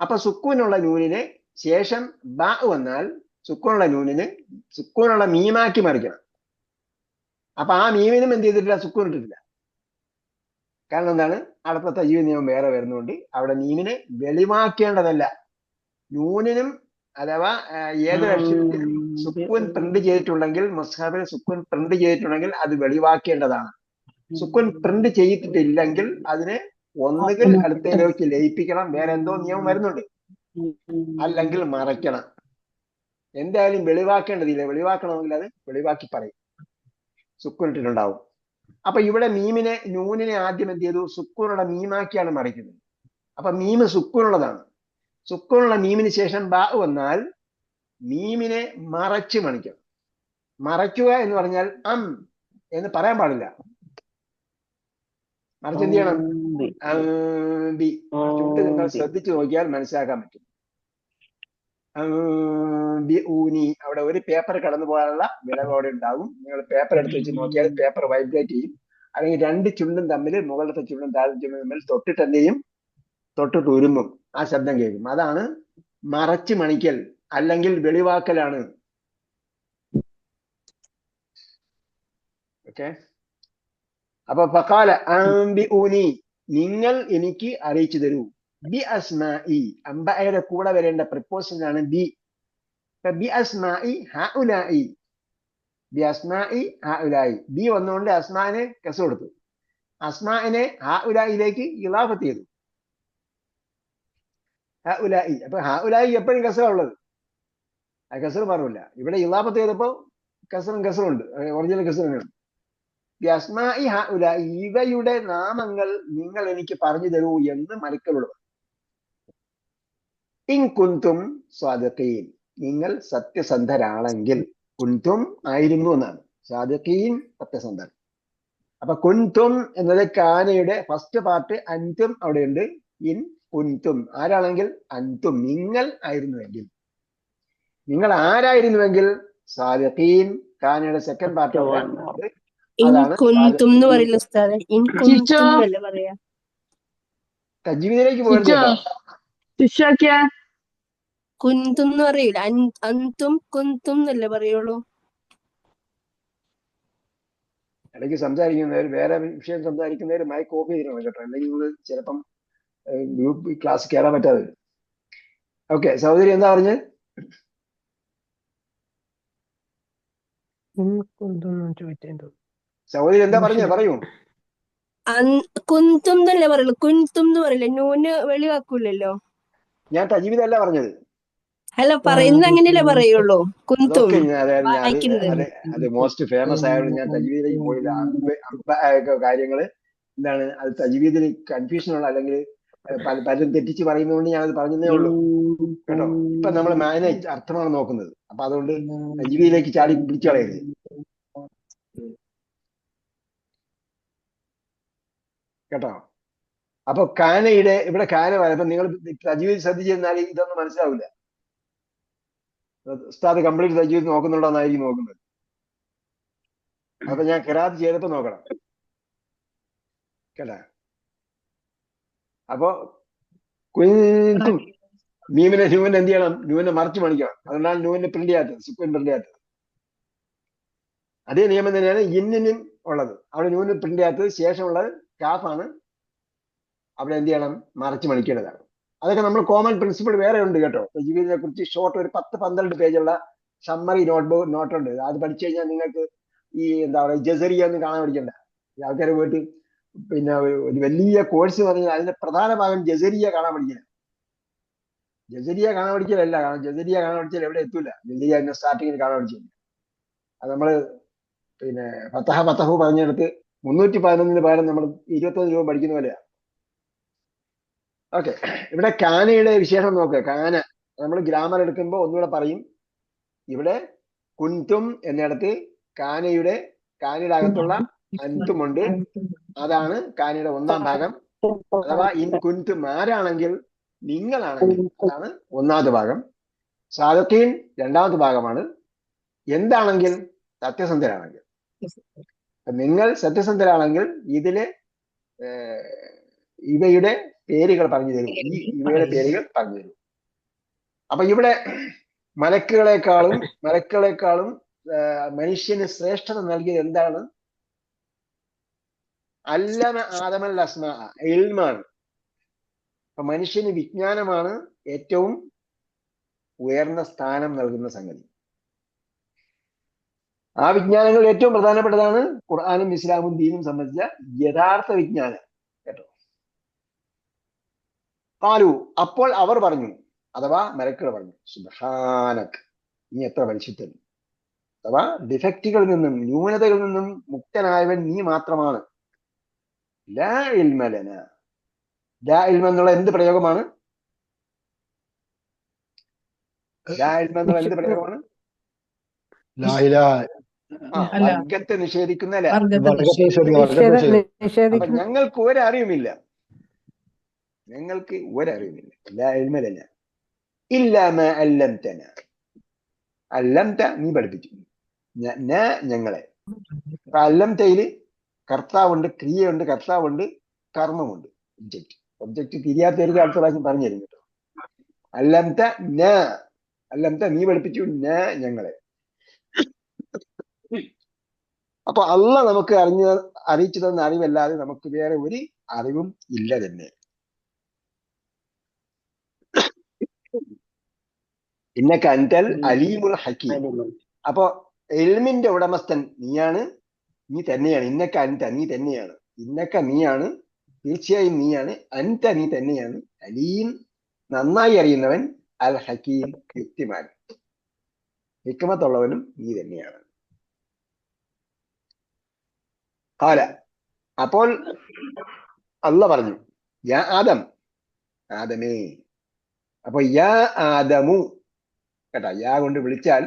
അപ്പൊ സുക്കൂനുള്ള നൂനിനെ ശേഷം ബാ വന്നാൽ സുക്കൂനുള്ള മീമാക്കി മറിക്കണം. അപ്പൊ ആ മീമിനും എന്ത് ചെയ്തിട്ടില്ല? സുക്കൂൻ ഇട്ടിട്ടില്ല. കാരണം എന്താണ്? അടുത്ത തജ്വീദ് നിയമം വേറെ വരുന്നുണ്ട്. അവിടെ മീമിനെ വെളിവാക്കേണ്ടതല്ല. നൂനിനും അഥവാ ഏതൊരു അക്ഷരത്തിലും സുക്കൂൻ പ്രിന്റ് ചെയ്തിട്ടുണ്ടെങ്കിൽ, മുസ്ഹഫിൽ സുക്കൂൻ പ്രിന്റ് ചെയ്തിട്ടുണ്ടെങ്കിൽ അത് വെളിവാക്കേണ്ടതാണ്. സുക്കൂൻ പ്രിന്റ് ചെയ്തിട്ടില്ലെങ്കിൽ അതിനെ ഒന്നുകിൽ അടുത്തയിലേക്ക് ലയിപ്പിക്കണം, വേറെ എന്തോ നിയമം വരുന്നുണ്ട്, അല്ലെങ്കിൽ മറയ്ക്കണം. എന്തായാലും വെളിവാക്കേണ്ടതില്ല. വെളിവാക്കണമെങ്കിൽ അത് വെളിവാക്കി പറയും, സുക്കൂൻ ഇട്ടിട്ടുണ്ടാവും. അപ്പൊ ഇവിടെ നൂനിനെ ആദ്യം എന്ത് ചെയ്തു? സുക്കൂനുള്ള മീമാക്കിയാണ് മറിക്കുന്നത്. അപ്പൊ മീമ് സുക്കൂനുള്ളതാണ്. സുക്കൂനുള്ള മീമിന് ശേഷം ബാ വന്നാൽ മീമിനെ മറച്ച് മണിക്കണം. മറയ്ക്കുക എന്ന് പറഞ്ഞാൽ എന്ന് പറയാൻ പാടില്ല. മറിച്ച് എന്ത് ചെയ്യണം? ബി. ചുണ്ട് നിങ്ങൾ ശ്രദ്ധിച്ചു നോക്കിയാൽ മനസ്സിലാക്കാൻ പറ്റും. ബി ഊനി. അവിടെ ഒരു പേപ്പർ കടന്നു പോകാനുള്ള വിടവ് അവിടെ ഉണ്ടാകും. നിങ്ങൾ പേപ്പർ എടുത്ത് വെച്ച് നോക്കിയാൽ പേപ്പർ വൈബ്രേറ്റ് ചെയ്യും. അല്ലെങ്കിൽ രണ്ട് ചുണ്ടും തമ്മിൽ, മുകളിലത്തെ ചുണ്ടും താഴത്തെ ചുണ്ടും തമ്മിൽ തൊട്ടിട്ട് എന്ത് ചെയ്യും? തൊട്ടിട്ട് ഉരുമ്മും. ആ ശബ്ദം കേൾക്കും. അതാണ് മറച്ചു മണിക്കൽ അല്ലെങ്കിൽ വെളിവാക്കലാണ്. ഓക്കെ. അപ്പൊ ഫഖാല അംബി ഊനി, നിങ്ങൾ എനിക്ക് അറിയിച്ചു തരൂ. ബി അസ്മാഇ, അംബയുടെ കൂടെ വരേണ്ട പ്രിപ്പോസിഷൻ ആണ് ബി. ബി അസ്മാഇ ഹഉലാഇ, ബി അസ്മാഇ ഹഉലാഇ. ബി വന്നുകൊണ്ട് അസ്മാനെ കസ് കൊടുത്തു. അസ്മാനെ ഹഉലായിലേക്ക് ഇളാഫത്ത് ചെയ്തു. ഹഉലായി. അപ്പൊ ഹഉലായി എപ്പോഴും കസറാ ഉള്ളത്, ആ കസർ പറഞ്ഞില്ല. ഇവിടെ ഇളാഫത്ത് ചെയ്തപ്പോ കസറുണ്ട്, ഒറിജിനൽ കസറുണ്ട്. അസ്മാഇ ഹഉലാഇ, ഇവയുടെ നാമങ്ങൾ നിങ്ങൾ എനിക്ക് പറഞ്ഞു തരൂ എന്ന് മലക്കളോട്. ഇൻ കുന്തും സ്വാദിഖീൻ, നിങ്ങൾ സത്യസന്ധരാണെങ്കിൽ. കുന്തും ആയിരുന്നു എന്നാണ്, സ്വാദിഖീൻ സത്യസന്ധൻ. അപ്പൊ കുന്തും എന്നത് കാനയുടെ ഫസ്റ്റ് പാർട്ട്. അൻതും അവിടെയുണ്ട്. ഇൻ കുന്തും ആരാണെങ്കിൽ, അൻതും നിങ്ങൾ ആയിരുന്നുവെങ്കിൽ. നിങ്ങൾ ആരായിരുന്നുവെങ്കിൽ സ്വാദിഖീൻ. കാനയുടെ സെക്കൻഡ് പാർട്ട് അവിടെ. ഇൻകുന്തും എന്ന് പറയില്ല ഉസ്താദെ, ഇൻകുന്തും എന്നല്ലേ പറയാ. തജ്വീദിലേക്ക് പോകരുത്. കുന്തും എന്ന് പറയില്ല, അന്തും കുന്തും എന്നല്ലേ പറയുള്ളൂ. ഇടയ്ക്ക് സംസാരിക്കുന്നവർ, വേറെ വിഷയം സംസാരിക്കുന്നവർ മൈക്ക് ഓഫ് ചെയ്തിരണം കേട്ടോ, അല്ലെങ്കിൽ നിങ്ങൾ ചിലപ്പം ഗ്രൂപ്പ് ക്ലാസ് കയറാൻ പറ്റാതെ. ഓക്കെ, സഹോദരി എന്താ പറഞ്ഞ്? സഹോദരി എന്താ പറഞ്ഞേ? പറയൂ. കുന്തും എന്നല്ലേ പറയുള്ളൂ, കുന്തും എന്ന് പറയില്ല. നൂന് വെളിവാക്കൂലല്ലോ. ഞാൻ തജ്വീദ് അല്ല പറഞ്ഞത്. അല്ല, പറയുന്നത് അങ്ങനെയല്ലേ പറയുള്ളൂ. കുന്തും അത് മോസ്റ്റ് ഫേമസ് ആയതുകൊണ്ട് ഞാൻ തജ്വീദിലേക്ക് പോയില്ല. കാര്യങ്ങള് എന്താണ് അത് തജ്വീദിൽ കൺഫ്യൂഷൻ ഉള്ള, അല്ലെങ്കിൽ പലരും തെറ്റിച്ച് പറയുന്നതുകൊണ്ട് ഞാൻ അത് പറഞ്ഞതേ ഉള്ളൂ കേട്ടോ. ഇപ്പൊ നമ്മൾ മാനെ അർത്ഥമാണ് നോക്കുന്നത്. അപ്പൊ അതുകൊണ്ട് തജ്വീദിലേക്ക് ചാടി പിടിച്ചു കളയരുത് കേട്ടോ. അപ്പൊ കാനയുടെ ഇവിടെ കാന വരപ്പോ നിങ്ങൾ തജ്വീദ് ശ്രദ്ധിച്ചിരുന്നാൽ ഇതൊന്നും മനസ്സിലാവില്ല. ഉസ്താദ് കംപ്ലീറ്റ് തജ്വീദ് നോക്കുന്നുണ്ടോന്നായിരിക്കും നോക്കുന്നത്. അപ്പൊ ഞാൻ ഖിറാത്ത് ചെയ്തപ്പോ നോക്കണം കേട്ടാ. അപ്പൊ കുന്തും മീമിനെ ന്യൂവിനെ എന്ത് ചെയ്യണം? ന്യൂവിനെ മറിച്ച് മണിക്കണം. അതുകൊണ്ടാണ് ന്യൂവിനെ പ്രിന്റ് ചെയ്യാത്തത്, സുക്കൂൻ പ്രിന്റ് ചെയ്യാത്തത്. അതേ നിയമം തന്നെയാണ് ഇന്നിനും ഉള്ളത്. അവിടെ ന്യൂവിന് പ്രിന്റ് ചെയ്യാത്തത്. ശേഷമുള്ളത് കാഫാണ്. അവിടെ എന്ത് ചെയ്യണം? മറിച്ച് മണിക്കേണ്ടതാണ്. അതൊക്കെ നമ്മൾ കോമൺ പ്രിൻസിപ്പിൾ വേറെ ഉണ്ട് കേട്ടോ. തജ്വീദിനെ കുറിച്ച് ഷോർട്ട് ഒരു 10-12 പേജുള്ള സമ്മറി നോട്ടുണ്ട്. അത് പഠിച്ചു കഴിഞ്ഞാൽ നിങ്ങൾക്ക് ഈ എന്താ പറയുക ജസറിയ ഒന്നും കാണാൻ പഠിക്കണ്ട. ഈ ആൾക്കാർ പോയിട്ട് പിന്നെ ഒരു വലിയ കോഴ്സ് പറഞ്ഞാൽ അതിന്റെ പ്രധാന ഭാഗം ജസരിയ കാണാൻ പഠിക്കില്ല. ജസരിയ കാണാൻ പഠിക്കലല്ല, കാരണം ജസരിയ കാണാൻ പഠിച്ചാൽ എവിടെ എത്തൂല. ജസരിയ സ്റ്റാർട്ടിങ്ങിൽ കാണാൻ പഠിച്ചില്ല. അത് നമ്മള് പിന്നെ ഫത്തഹു പറഞ്ഞെടുത്ത് 311 പകരം നമ്മൾ 21 രൂപ പഠിക്കുന്ന പോലെയാ. ഓക്കെ, ഇവിടെ കാനയുടെ വിശേഷം നോക്കുക. കാന നമ്മൾ ഗ്രാമർ എടുക്കുമ്പോൾ ഒന്നുകൂടെ പറയും. ഇവിടെ കുന്തും എന്നിടത്ത് കാനയുടെ അകത്തുള്ള അന്തുമുണ്ട്. അതാണ് കാനയുടെ ഒന്നാം ഭാഗം. അഥവാ ഇൻ കുന്തും ആരാണെങ്കിൽ, നിങ്ങളാണെങ്കിൽ, അതാണ് ഒന്നാമത്തെ ഭാഗം. സാദഖീൻ രണ്ടാമത്തെ ഭാഗമാണ്. എന്താണെങ്കിൽ, സത്യസന്ധരാണെങ്കിൽ. നിങ്ങൾ സത്യസന്ധരാണെങ്കിൽ ഇതിലെ ഇവയുടെ പേരുകൾ പറഞ്ഞു തരും. ഇവയുടെ പേരുകൾ പറഞ്ഞു തരും. അപ്പൊ ഇവിടെ മലക്കുകളെക്കാളും മനുഷ്യന് ശ്രേഷ്ഠത നൽകിയത് എന്താണ്? അല്ലമ ആദമൽ അസ്മാ, ഇൽമാണ്. അപ്പൊ മനുഷ്യന് വിജ്ഞാനമാണ് ഏറ്റവും ഉയർന്ന സ്ഥാനം നൽകുന്ന സംഗതി. ആ വിജ്ഞാനങ്ങൾ ഏറ്റവും പ്രധാനപ്പെട്ടതാണ് ഖുർആനും ഇസ്ലാമും ദീനും സംബന്ധിച്ച യഥാർത്ഥ വിജ്ഞാനം കേട്ടോ. കാലു, അപ്പോൾ അവർ പറഞ്ഞു, അഥവാ മലക്കുകൾ പറഞ്ഞു, സുബ്ഹാനക്, നീ എത്ര പരിശുദ്ധൻ. അഥവാ ഡിഫക്റ്റുകളിൽ നിന്നും ന്യൂനതകളിൽ നിന്നും മുക്തനായവൻ നീ മാത്രമാണ്. ലാ ഇൽമ ലനാ. ലാ ഇൽമ എന്നുള്ള എന്ത് പ്രയോഗമാണ്? ലാ ഇൽമ എന്നുള്ള എന്ത് പ്രയോഗമാണ്? അല്ല വർഗത്തെ നിഷേധിക്കുന്നല്ല. വർഗത്തെ വർഗത്തെ നിഷേധിക്കുക, വർഗത്തെ നിഷേധിക്കുക. അപ്പൊ നിഷേധിക്കും. ഞങ്ങൾക്ക് ഒരറിവുമില്ല, ഞങ്ങൾക്ക് ഒരറിവുമില്ല. ലാ ഇൽമ ലനാ ഇല്ലാ മാ അല്ലംതന. അല്ലംത നീ പഠിപ്പിച്ചു, ഞങ്ങളെ. അപ്പൊ അല്ലംതയില് കർത്താവുണ്ട്, ക്രിയയുണ്ട്, കർത്താവുണ്ട്, കർമ്മമുണ്ട്, ഒബ്ജക്റ്റ്. ഒബ്ജക്റ്റ് തിരിയാത്തവർക്ക് അടുത്ത പ്രാവശ്യം പറഞ്ഞു തരും കേട്ടോ. അല്ലംത ന, അല്ലംത നീ പഠിപ്പിച്ചു, ന ഞങ്ങളെ. അപ്പൊ അള്ളാഹ് നമുക്ക് അറിയിച്ചു തന്ന അറിവല്ലാതെ നമുക്ക് വേറെ ഒരു അറിവും ഇല്ല തന്നെ. ഇന്നക അൻതൽ അലീമുൽ ഹക്കീം. അപ്പൊ ഇൽമിന്റെ ഉടമസ്ഥൻ നീയാണ്, നീ തന്നെയാണ്. ഇന്നക അൻത നീ തന്നെയാണ്, ഇന്നക നീയാണ്, തീർച്ചയായും നീയാണ്, അൻത നീ തന്നെയാണ്, അലീം നന്നായി അറിയുന്നവൻ, അൽ ഹക്കീം യുക്തിമാൻ, ഹിക്മത്തുള്ളവനും നീ തന്നെയാണ്. ഖാല അപ്പോൾ അള്ളാഹ് പറഞ്ഞു, യാ ആദം, ആദമേ. അപ്പൊ യാ ആദമു കേട്ടാ, യാ കൊണ്ട് വിളിച്ചാൽ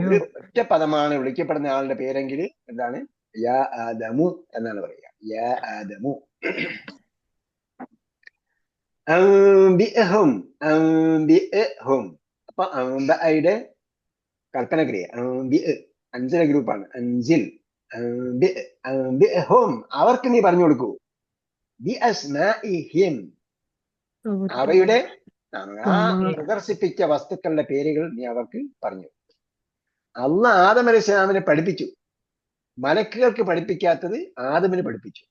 ഒരു ഒറ്റ പദമാണ് വിളിക്കപ്പെടുന്ന ആളുടെ പേരെങ്കിൽ എന്താണ്? യാ ആദമു എന്നാണ് പറയുക. യാ ആദമു. അംബിഅഹും, അംബിഅഹും. അപ്പൊ അംബഅയുടെ കൽപ്പനക്രിയ, അംബിഅ അഞ്ചിലെ ഗ്രൂപ്പാണ്. അഞ്ചിൽ അംബിഅഹും, അവർക്ക് നീ പറഞ്ഞു കൊടുക്കൂ. ബി അസ്മാഇഹിം, അവയുടെ ആ പ്രദർശിപ്പിച്ച വസ്തുക്കളുടെ പേരുകൾ നീ അവർക്ക് പറഞ്ഞു. അള്ളാഹ് ആദം അലൈഹിസ്സലാമിനെ പഠിപ്പിച്ചു. മലക്കുകൾക്ക് പഠിപ്പിക്കാത്തത് ആദമിന് പഠിപ്പിച്ചു.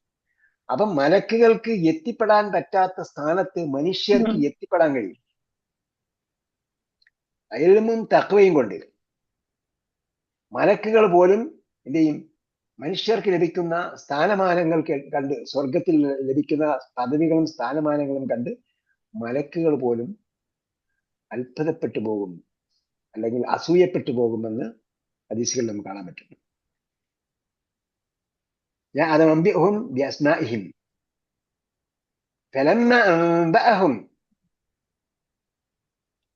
അപ്പൊ മലക്കുകൾക്ക് എത്തിപ്പെടാൻ പറ്റാത്ത സ്ഥാനത്ത് മനുഷ്യർക്ക് എത്തിപ്പെടാൻ കഴിയും, ഇൽമും തഖ്വയും കൊണ്ട്. മലക്കുകൾ പോലും എന്ത് ചെയ്യും? മനുഷ്യർക്ക് ലഭിക്കുന്ന സ്ഥാനമാനങ്ങൾ കണ്ട്, സ്വർഗത്തിൽ ലഭിക്കുന്ന പദവികളും സ്ഥാനമാനങ്ങളും കണ്ട് മലക്കുകൾ പോലും അത്ഭുതപ്പെട്ടു പോകും, അല്ലെങ്കിൽ അസൂയപ്പെട്ടു പോകുമെന്ന് ഹദീസുകളിൽ നമുക്ക് കാണാൻ പറ്റും.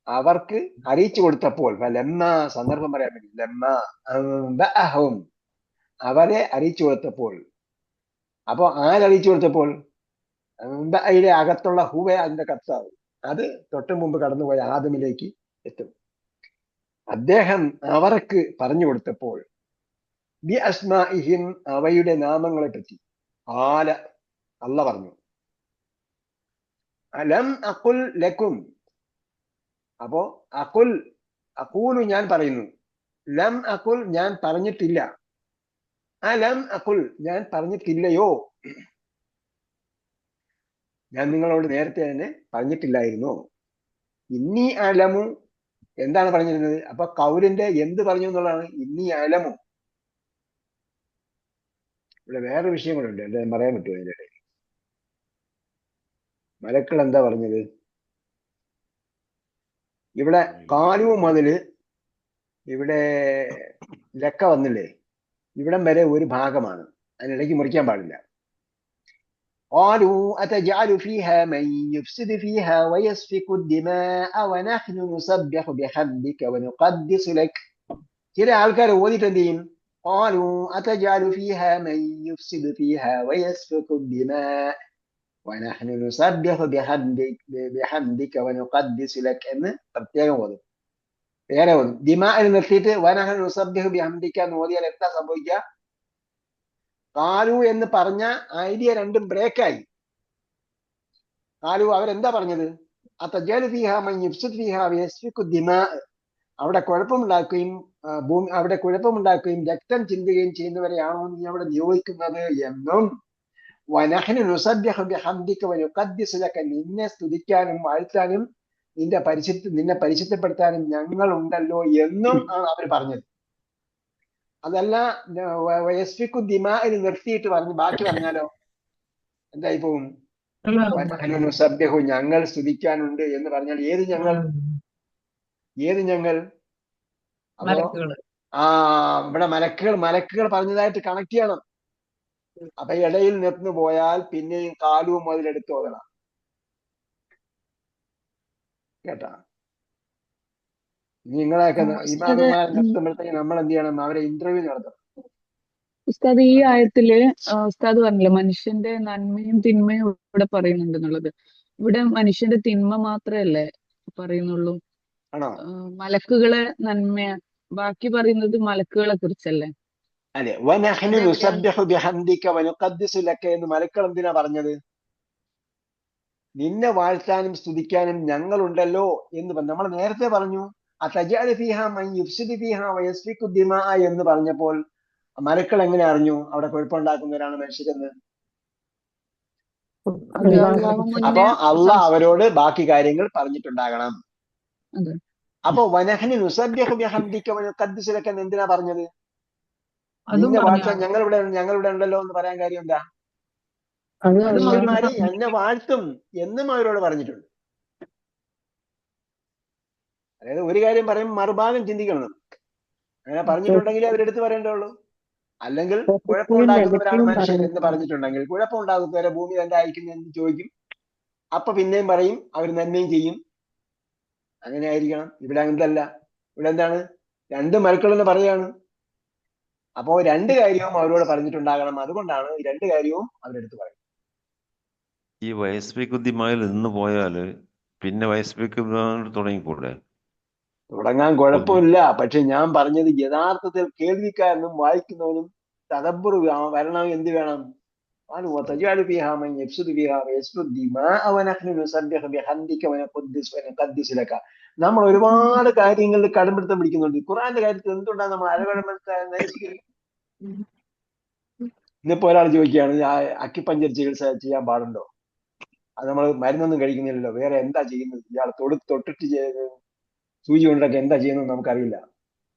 അവർക്ക് അറിയിച്ചു കൊടുത്തപ്പോൾ, സന്ദർഭം പറയാൻ വേണ്ടി, അവരെ അറിയിച്ചു കൊടുത്തപ്പോൾ. അപ്പൊ ആരറിയിച്ചു കൊടുത്തപ്പോൾ? അതിലെ അകത്തുള്ള ഹുവ, അതിന്റെ കർത്താവ്, അത് തൊട്ടു മുമ്പ് കടന്നുപോയ ആദമിലേക്ക് എത്തും. അദ്ദേഹം അവർക്ക് പറഞ്ഞു കൊടുത്തപ്പോൾ ബി അസ്മാഇഹിം, അവയുടെ നാമങ്ങളെ പറ്റി. അള്ളാഹ് പറഞ്ഞു, അലം അഖുൽ ലക്കും. അപ്പോ അഖൂലു ഞാൻ പറയുന്നു, ലം അഖുൽ ഞാൻ പറഞ്ഞിട്ടില്ല, അലം അഖുൽ ഞാൻ പറഞ്ഞിട്ടില്ലയോ, ഞാൻ നിങ്ങളോട് നേരത്തെ തന്നെ പറഞ്ഞിട്ടില്ലായിരുന്നോ? ഇന്നി അലമു, എന്താണ് പറഞ്ഞിരുന്നത്? അപ്പൊ കൗലിന്റെ എന്ത് പറഞ്ഞു എന്നുള്ളതാണ് ഇന്നി അലമു. ഇവിടെ വേറെ വിഷയം കൂടെ ഉണ്ട്, എന്താ പറയാൻ പറ്റുമോ? അതിന്റെ ഇടയിൽ മലക്കൾ എന്താ പറഞ്ഞത്? ഇവിടെ കാലു മുതല് ഇവിടെ ലക്ക വന്നില്ലേ, ഇവിടം വരെ ഒരു ഭാഗമാണ്, അതിനിടയ്ക്ക് മുറിക്കാൻ പാടില്ല. قالوا أتجعل فيها من يفسد فيها ويسفك الدماء ونحن نسبح بحمدك ونقدس لك. ചില ആൾക്കാർ ഓതിട്ട് എന്ത് ചെയ്യും? قالوا أتجعل فيها من يفسد فيها ويسفك الدماء ونحن نسبح بحمدك ونقدس لك എന്ന് പ്രത്യേകം ഓതും. വേറെ ഓതും. ദിമാഇൽ നിർത്തിയിട്ട് വനഹ്നു നുസബ്ബിഹു ബിഹംദിക എന്ന് ഓതിയാൽ എന്താ സംഭവിക്കുക? കാലു എന്ന് പറഞ്ഞ ഐഡിയ രണ്ടും ബ്രേക്കായി. കാലു അവരെന്താ പറഞ്ഞത്? അത്തജഅലു ഫീഹാ മൻ യുഫ്സിദു ഫീഹാ വയസ്ഫികു ദിമാ, അവിടെ കുഴപ്പമുണ്ടാക്കുകയും അവിടെ കുഴപ്പമുണ്ടാക്കുകയും രക്തം ചിന്തുകയും ചെയ്യുന്നവരെയാണോ നീ അവിടെ നിയോഗിക്കുന്നത് എന്നും, വനഹ്നു നുസബ്ബിഹു ബിഹംദിക വനുഖദ്ദിസു ലക, നിന്നെ സ്തുതിക്കാനും വാഴ്ത്താനും നിന്നെ പരിശുദ്ധപ്പെടുത്താനും ഞങ്ങൾ ഉണ്ടല്ലോ എന്നും ആണ് അവർ പറഞ്ഞത്. അതല്ല വയസ്ഫിക്കു ദിമാഇൽ നിർത്തിയിട്ട് പറഞ്ഞു ബാക്കി പറഞ്ഞാലോ എന്തായി പോകും? സബ്യഹു, ഞങ്ങൾ സ്തുതിക്കാനുണ്ട് എന്ന് പറഞ്ഞാൽ ഏത് ഞങ്ങൾ? അപ്പോ ഇവിടെ മലക്കുകൾ പറഞ്ഞതായിട്ട് കണക്ട് ചെയ്യണം. അപ്പൊ ഇടയിൽ നിർന്നു പോയാൽ പിന്നെയും കാലും മുതലെടുത്ത് ഓതണം, കേട്ടാ? നിങ്ങളെയൊക്കെ ഉസ്താദ് ഇമാമിമാരെ നിർത്തുമ്പോഴത്തേക്ക് നമ്മൾ എന്ത് ചെയ്യണം? അവരെ ഇന്റർവ്യൂ നടത്തണം. ഉസ്താദ് ഈ ആയത്തില് ഉസ്താദ് പറഞ്ഞില്ലേ മനുഷ്യന്റെ നന്മയും തിന്മയും ഇവിടെ പറയുന്നുണ്ട് എന്നുള്ളത്. ഇവിടെ മനുഷ്യന്റെ തിന്മ മാത്രമല്ലേ പറയുന്നുള്ളൂ? ആണോ? മലക്കുകളെ നന്മ, ബാക്കി പറയുന്നത് മലക്കുകളെ കുറിച്ചല്ലേ? അതെ. വനഹ്നു അതെവിടെയാണ്? നുസബ്ബിഹു ബിഹംദിക വനുഖദ്ദിസു ലക എന്ന് മലക്കൾ എന്തിനാ പറഞ്ഞത്? നിന്നെ വാഴ്ത്താനും സ്തുതിക്കാനും ഞങ്ങളുണ്ടല്ലോ എന്ന് നമ്മൾ നേരത്തെ പറഞ്ഞു. അതജഅലു ഫീഹാ മൻ യുഫ്സിദു ഫീഹാ വയസ്ഫിക്കു ദിമാഅ എന്ന് പറഞ്ഞപ്പോൾ മലക്കൾ എങ്ങനെ അറിഞ്ഞു അവിടെ കുഴപ്പമുണ്ടാക്കുന്നവരാണ് മനുഷ്യരെന്ന്? അത് അള്ളാഹു മുന്നേ അപ്പോ അള്ളാഹ് അവരോട് ബാക്കി കാര്യങ്ങൾ പറഞ്ഞിട്ടുണ്ടാകണം. അതെ. അപ്പൊ വനഹ്നു നുസബ്ബിഹു ബിഹംദിക വനുഖദ്ദിസു ലക എന്ന് എന്തിനാ പറഞ്ഞത്? അതും നിന്നെ പറഞ്ഞു. വാഴ്ത്താൻ ഞങ്ങളിവിടെ ഉണ്ടല്ലോ എന്ന് പറയാൻ കാര്യം എന്താ? അത് മനുഷ്യന്മാര് എന്നെ വാഴ്ത്തും എന്നും അവരോട് പറഞ്ഞിട്ടുണ്ട്. അതായത് ഒരു കാര്യം പറയും മറുഭാഗം ചിന്തിക്കണം. അങ്ങനെ പറഞ്ഞിട്ടുണ്ടെങ്കിൽ അവരെടുത്ത് പറയേണ്ടുള്ളൂ. അല്ലെങ്കിൽ കുഴപ്പമുണ്ടാക്കുന്നവരാണ് മനുഷ്യൻ എന്ന് പറഞ്ഞിട്ടുണ്ടെങ്കിൽ കുഴപ്പമുണ്ടാക്കുന്നവരെ ഭൂമി എന്താ അയക്കുന്നതെന്ന് ചോദിക്കും. അപ്പൊ പിന്നെയും പറയും അവർ നന്മയും ചെയ്യും. അങ്ങനെ ആയിരിക്കണം. ഇവിടെ അങ്ങനല്ല. ഇവിടെ എന്താണ്? രണ്ട് മലക്കളെന്ന് പറയാണ്. അപ്പോ രണ്ട് കാര്യവും അവരോട് പറഞ്ഞിട്ടുണ്ടാകണം. അതുകൊണ്ടാണ് ഈ രണ്ട് കാര്യവും അവരെടുത്ത് പറയുന്നത്. ഈ വയസ്പിക്കുദ്ധിമായിൽ നിന്ന് പോയാല് പിന്നെ വയസ്പിക്കുദ്ധിമായിട്ട് തുടങ്ങിക്കൂടെ? തുടങ്ങാൻ കുഴപ്പമില്ല. പക്ഷെ ഞാൻ പറഞ്ഞത് യഥാർത്ഥത്തിൽ കേൾവിക്കാരനും വായിക്കുന്നവനും തദബ്ബുർ വരണം. എന്ത് വേണം? നമ്മൾ ഒരുപാട് കാര്യങ്ങളിൽ കടമ്പിടുത്തം പിടിക്കുന്നുണ്ട്. ഖുർആന്റെ കാര്യത്തിൽ എന്തുകൊണ്ടാണ് നമ്മൾ അരകടമെടുത്ത് ഇന്നിപ്പോ ഒരാൾ ചോദിക്കുകയാണ് അക്കിപ്പഞ്ചർ ചികിത്സ ചെയ്യാൻ പാടുണ്ടോ? അത് നമ്മൾ മരുന്നൊന്നും കഴിക്കുന്നില്ലല്ലോ, വേറെ എന്താ ചെയ്യുന്നത്? ഇയാൾ തൊട്ടിട്ട് സൂചി കൊണ്ടൊക്കെ എന്താ ചെയ്യുന്നത് നമുക്കറിയില്ല.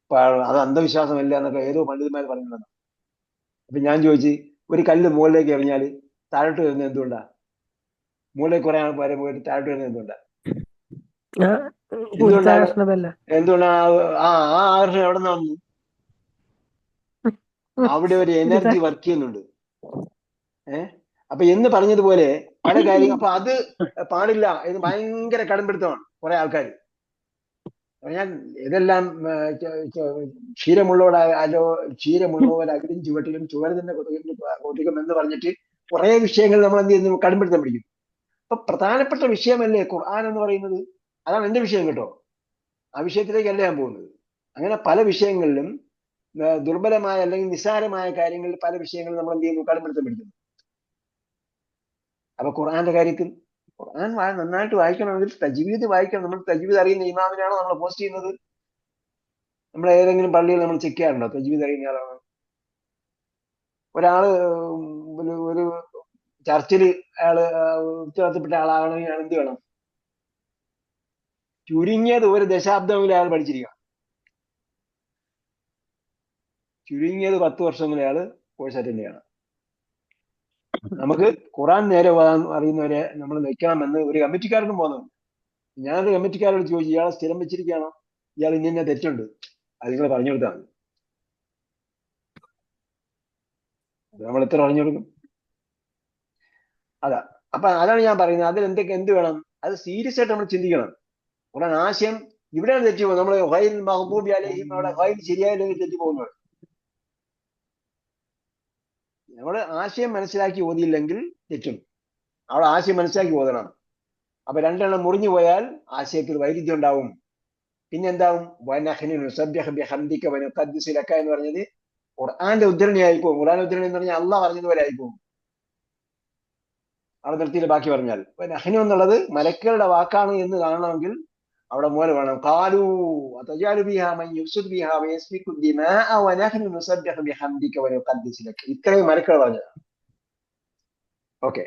അപ്പൊ അത് അന്ധവിശ്വാസമല്ല എന്നൊക്കെ ഏതോ പണ്ഡിതന്മാർ പറയുന്നതാണ്. അപ്പൊ ഞാൻ ചോദിച്ചു, ഒരു കല്ല് മുകളിലേക്ക് എറിഞ്ഞാല് താഴോട്ട് വരുന്നത് എന്തുകൊണ്ടാ? മുകളിലേക്ക് കുറെ ആൾ വരെ പോയിട്ട് താഴോട്ട് വരുന്നത് എന്തുകൊണ്ടാ? എന്തുകൊണ്ടാ? ആ ആകർഷണം എവിടെ നിന്ന് വന്നു? അവിടെ ഒരു എനർജി വർക്ക് ചെയ്യുന്നുണ്ട്. അപ്പൊ എന്ന് പറഞ്ഞതുപോലെ പല കാര്യം. അപ്പൊ അത് പാടില്ല എന്ന് ഭയങ്കര കടമ്പിടുത്തമാണ് കുറെ ആൾക്കാർ. ഞാൻ ഇതെല്ലാം ക്ഷീരമുള്ളവർ അകിടും ചുവട്ടിലും ചുവർ തന്നെ കൊതിക്കും എന്ന് പറഞ്ഞിട്ട് കുറെ വിഷയങ്ങൾ നമ്മൾ എന്ത് ചെയ്യുന്നു? കടമ്പിടുത്തം പിടിക്കും. അപ്പൊ പ്രധാനപ്പെട്ട വിഷയമല്ലേ ഖുർആൻ എന്ന് പറയുന്നത്? അതാണ് എന്റെ വിഷയം കേട്ടോ. ആ വിഷയത്തിലേക്കല്ല ഞാൻ പോകുന്നത്. അങ്ങനെ പല വിഷയങ്ങളിലും ദുർബലമായ അല്ലെങ്കിൽ നിസ്സാരമായ കാര്യങ്ങളിൽ പല വിഷയങ്ങളും നമ്മൾ എന്ത് ചെയ്യുന്നു? കടമ്പിടുത്തം പിടിക്കുന്നു. അപ്പൊ ഖുർആന്റെ കാര്യത്തിൽ ഖുർആൻ നന്നായിട്ട് വായിക്കണമെങ്കിൽ തജ്വീദ് വായിക്കണം. നമ്മൾ തജ്വീദ് അറിയുന്ന ഇമാമിനാണോ നമ്മൾ പോസ്റ്റ് ചെയ്യുന്നത്? നമ്മൾ ഏതെങ്കിലും പള്ളിയിൽ നമ്മൾ ചെക്ക് ചെയ്യാറുണ്ടോ തജ്വീദ് അറിയുന്ന ആളാണ്? ഒരാള് ഒരു ചർച്ചിൽ അയാള് ഉത്തരവാദിത്തപ്പെട്ട ആളാകണമെങ്കിൽ അയാൾ എന്ത് വേണം? ചുരുങ്ങിയത് ഒരു ദശാബ്ദമെങ്കിലും അയാൾ പഠിച്ചിരിക്കണം. ചുരുങ്ങിയത് 10 വർഷമെങ്കിലും അയാൾ കോഴ്സ് അറ്റൻഡ് ചെയ്യണം. നമുക്ക് ഖുർആൻ നേരെ അറിയുന്നവരെ നമ്മൾ വെക്കണമെന്ന് ഒരു കമ്മിറ്റിക്കാർക്കും പോകുന്നുണ്ട്. ഞാനൊരു കമ്മിറ്റിക്കാരോട് ചോദിച്ചു, ഇയാളെ സ്ഥിരം വെച്ചിരിക്കുകയാണോ? ഇയാൾ ഇന്ന തെറ്റുണ്ട്, അത് നിങ്ങൾ പറഞ്ഞു കൊടുത്താൽ മതി. നമ്മൾ എത്ര പറഞ്ഞു കൊടുക്കും? അതാ. അപ്പൊ അതാണ് ഞാൻ പറയുന്നത്. അതിൽ എന്ത് വേണം? അത് സീരിയസ് ആയിട്ട് നമ്മൾ ചിന്തിക്കണം. ഖുർആൻ ആശയം ഇവിടെയാണ് തെറ്റി പോകുന്നത്. നമ്മൾ ഗൈറിൽ മഗ്ദൂബി അലൈഹിം അവിടെ ഗൈർ ശരിയായില്ലെങ്കിൽ തെറ്റി പോകുന്നത്. നമ്മൾ ആശയം മനസ്സിലാക്കി ഓതിയില്ലെങ്കിൽ തെറ്റും. അവിടെ ആശയം മനസ്സിലാക്കി ഓതണം. അപ്പൊ രണ്ടെണ്ണം മുറിഞ്ഞു പോയാൽ ആശയത്തിൽ വൈരുദ്ധ്യം ഉണ്ടാവും. പിന്നെന്താവും? വനഹ്നു നുസബ്ബിഹു ബിഹംദിക വനുഖദ്ദിസു ലക എന്ന് പറഞ്ഞത് ഖുർആന്റെ ഉദ്ധരണി ആയിപ്പോകും. ഖുർആൻ ഉദ്ധരണി എന്ന് പറഞ്ഞാൽ അള്ളാഹ് പറഞ്ഞതുപോലെ ആയിപ്പോകും. അവിടെ നിർത്തിയിട്ട് ബാക്കി പറഞ്ഞാൽ വനഹ്നു എന്നുള്ളത് മലക്കുകളുടെ വാക്കാണ് എന്ന് കാണണമെങ്കിൽ അവിടെ മൂല വേണം. ഖാലൂ അതജഅലു ഫീഹാ മൻ യുഫ്സിദു ഫീഹാ വയസ്ഫിക്കു ദിമാഅ വനഹ്നു നുസബ്ബിഹു ബിഹംദിക വനുഖദ്ദിസു ലക. ഇത്രയും മലക്കുകൾ പറഞ്ഞതാണ്. ഓക്കെ.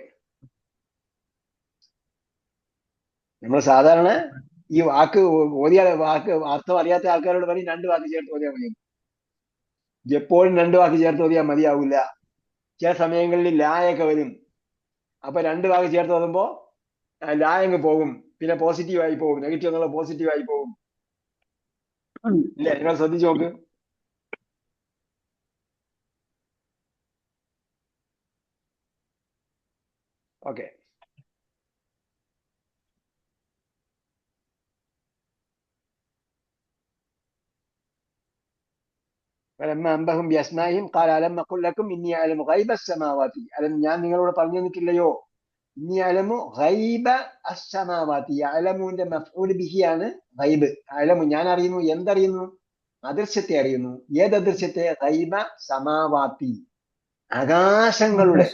നമ്മൾ സാധാരണ ഈ വാക്ക് അർത്ഥം അറിയാത്ത ആൾക്കാരോട് പറയും 2 വാക്ക് ചേർത്ത് ഓതിയാൽ മതി. എപ്പോഴും 2 വാക്ക് ചേർത്ത് ഓതിയാൽ മതിയാവില്ല. ചില സമയങ്ങളിൽ ലായൊക്കെ വരും. അപ്പൊ 2 വാക്ക് ചേർത്ത് ഓതുമ്പോ ലായങ്ങ് പോകും. പിന്നെ പോസിറ്റീവായി പോകും. നെഗറ്റീവ് എന്നുള്ള പോസിറ്റീവായി പോകും. ഇല്ലേ? നിങ്ങൾ ശ്രദ്ധിച്ചു നോക്ക്. ഓക്കെ. فلما أنبهم بأسمائهم قال ألم أقل لكم إني أعلم غيب السماوات ألم ഞാൻ നിങ്ങളോട് പറഞ്ഞു തന്നിട്ടില്ലയോ ഇന്നി അലമു ഗൈബ അസ്സമാവാതി അലമുവിന്റെ മഫ്ഊൽ ബിഹിയാണ് ഗൈബ് അലമു ഞാൻ അറിയുന്നു എന്തറിയുന്നു അദൃശ്യത്തെ അറിയുന്നു ഏത് അദൃശ്യത്തെ ഗൈബ സമാവാതി ആകാശങ്ങളുടെ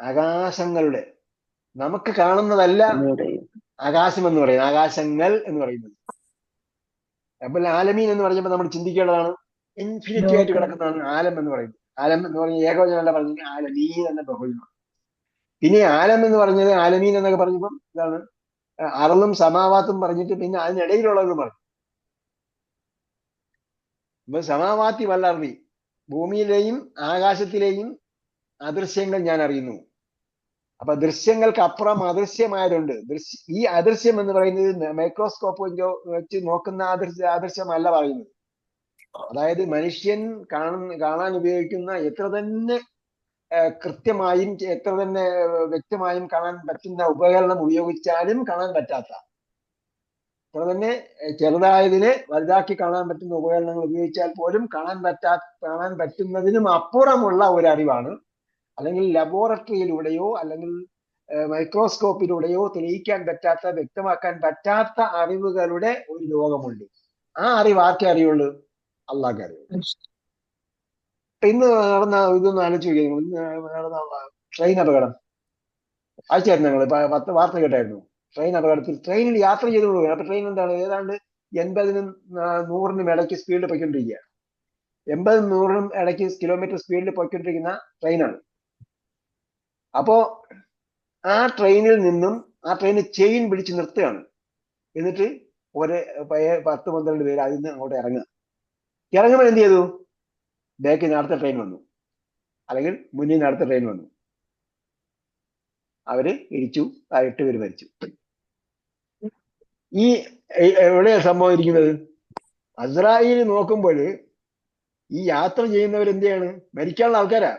ആകാശങ്ങളുടെ നമുക്ക് കാണുന്നതല്ല ആകാശം എന്ന് പറയുന്നത് ആകാശങ്ങൾ എന്ന് പറയുന്നത് അപ്പോൾ ആലമീൻ എന്ന് പറയുമ്പോൾ നമ്മൾ ചിന്തിക്കേണ്ടതാണ് ഇൻഫിനിറ്റി ആയിട്ട് കിടക്കുന്നതാണ് ആലം എന്ന് പറയുന്നത് ആലം എന്ന് പറഞ്ഞ ഏകവചനമല്ല പറഞ്ഞത് ആലമീൻ എന്ന ബഹുവചനം പിന്നെ ആലം എന്ന് പറഞ്ഞത് ആലമീൻ എന്നൊക്കെ പറഞ്ഞപ്പം ഇതാണ് അറളും സമാവാത്തും പറഞ്ഞിട്ട് പിന്നെ അതിനിടയിലുള്ളത് പറഞ്ഞു ഇപ്പൊ സമാവാത്തി വല്ലർവി ഭൂമിയിലെയും ആകാശത്തിലെയും അദൃശ്യങ്ങൾ ഞാൻ അറിയുന്നു അപ്പൊ ദൃശ്യങ്ങൾക്ക് അപ്പുറം അദൃശ്യമായതുണ്ട് ഈ അദൃശ്യം എന്ന് പറയുന്നത് മൈക്രോസ്കോപ്പ് വെച്ച് നോക്കുന്ന അദൃശ്യമല്ല പറയുന്നത് അതായത് മനുഷ്യൻ കാണാൻ ഉപയോഗിക്കുന്ന എത്ര തന്നെ കൃത്യമായും എത്ര തന്നെ വ്യക്തമായും കാണാൻ പറ്റുന്ന ഉപകരണം ഉപയോഗിച്ചാലും കാണാൻ പറ്റാത്ത എത്ര തന്നെ ചെറുതായതിനെ വലുതാക്കി കാണാൻ പറ്റുന്ന ഉപകരണങ്ങൾ ഉപയോഗിച്ചാൽ പോലും കാണാൻ പറ്റുന്നതിനും അപ്പുറമുള്ള ഒരു അറിവാണ് അല്ലെങ്കിൽ ലബോറട്ടറിയിലൂടെയോ അല്ലെങ്കിൽ മൈക്രോസ്കോപ്പിലൂടെയോ തെളിയിക്കാൻ പറ്റാത്ത വ്യക്തമാക്കാൻ പറ്റാത്ത അറിവുകളുടെ ഒരു ലോകമുണ്ട് ആ അറിവ് ആർക്കേ അറിയുള്ളൂ അള്ളാഹ്ക്ക് അറിയുള്ളൂ ഇന്ന് നടന്ന ഇതൊന്നും ആലോചിച്ച് നോക്കിയാൽ ഇന്ന് നടന്ന ട്രെയിൻ അപകടം അയച്ചായിരുന്നു ഞങ്ങൾ 10 വാർത്ത കേട്ടായിരുന്നു ട്രെയിൻ അപകടത്തിൽ ട്രെയിനിൽ യാത്ര ചെയ്തുകൊടുക്കുക അപ്പൊ ട്രെയിൻ എന്താണ് ഏതാണ്ട് 80-നും 100-നും ഇടയ്ക്ക് സ്പീഡിൽ പോയിക്കൊണ്ടിരിക്കുക 80-നും 100-നും ഇടയ്ക്ക് കിലോമീറ്റർ സ്പീഡിൽ പോയിക്കൊണ്ടിരിക്കുന്ന ട്രെയിനാണ് അപ്പോ ആ ട്രെയിനിൽ നിന്നും ആ ട്രെയിന് ചെയിൻ പിടിച്ച് നിർത്തുകയാണ് എന്നിട്ട് ഒരു 10-12 പേര് അതിൽ നിന്ന് അങ്ങോട്ട് ഇറങ്ങുമ്പോൾ എന്ത് ചെയ്തു ബാക്കിൽ നിന്ന് അടുത്ത ട്രെയിൻ വന്നു അല്ലെങ്കിൽ മുന്നിൽ നിന്ന് അടുത്ത ട്രെയിൻ വന്നു അവര് ഇടിച്ചു 8 പേര് മരിച്ചു ഈ എവിടെയാണ് സംഭവം ഇരിക്കുന്നത് അസ്രായേൽ നോക്കുമ്പോൾ ഈ യാത്ര ചെയ്യുന്നവർ എന്ത് ചെയ്യാണ് മരിക്കാനുള്ള ആൾക്കാരാ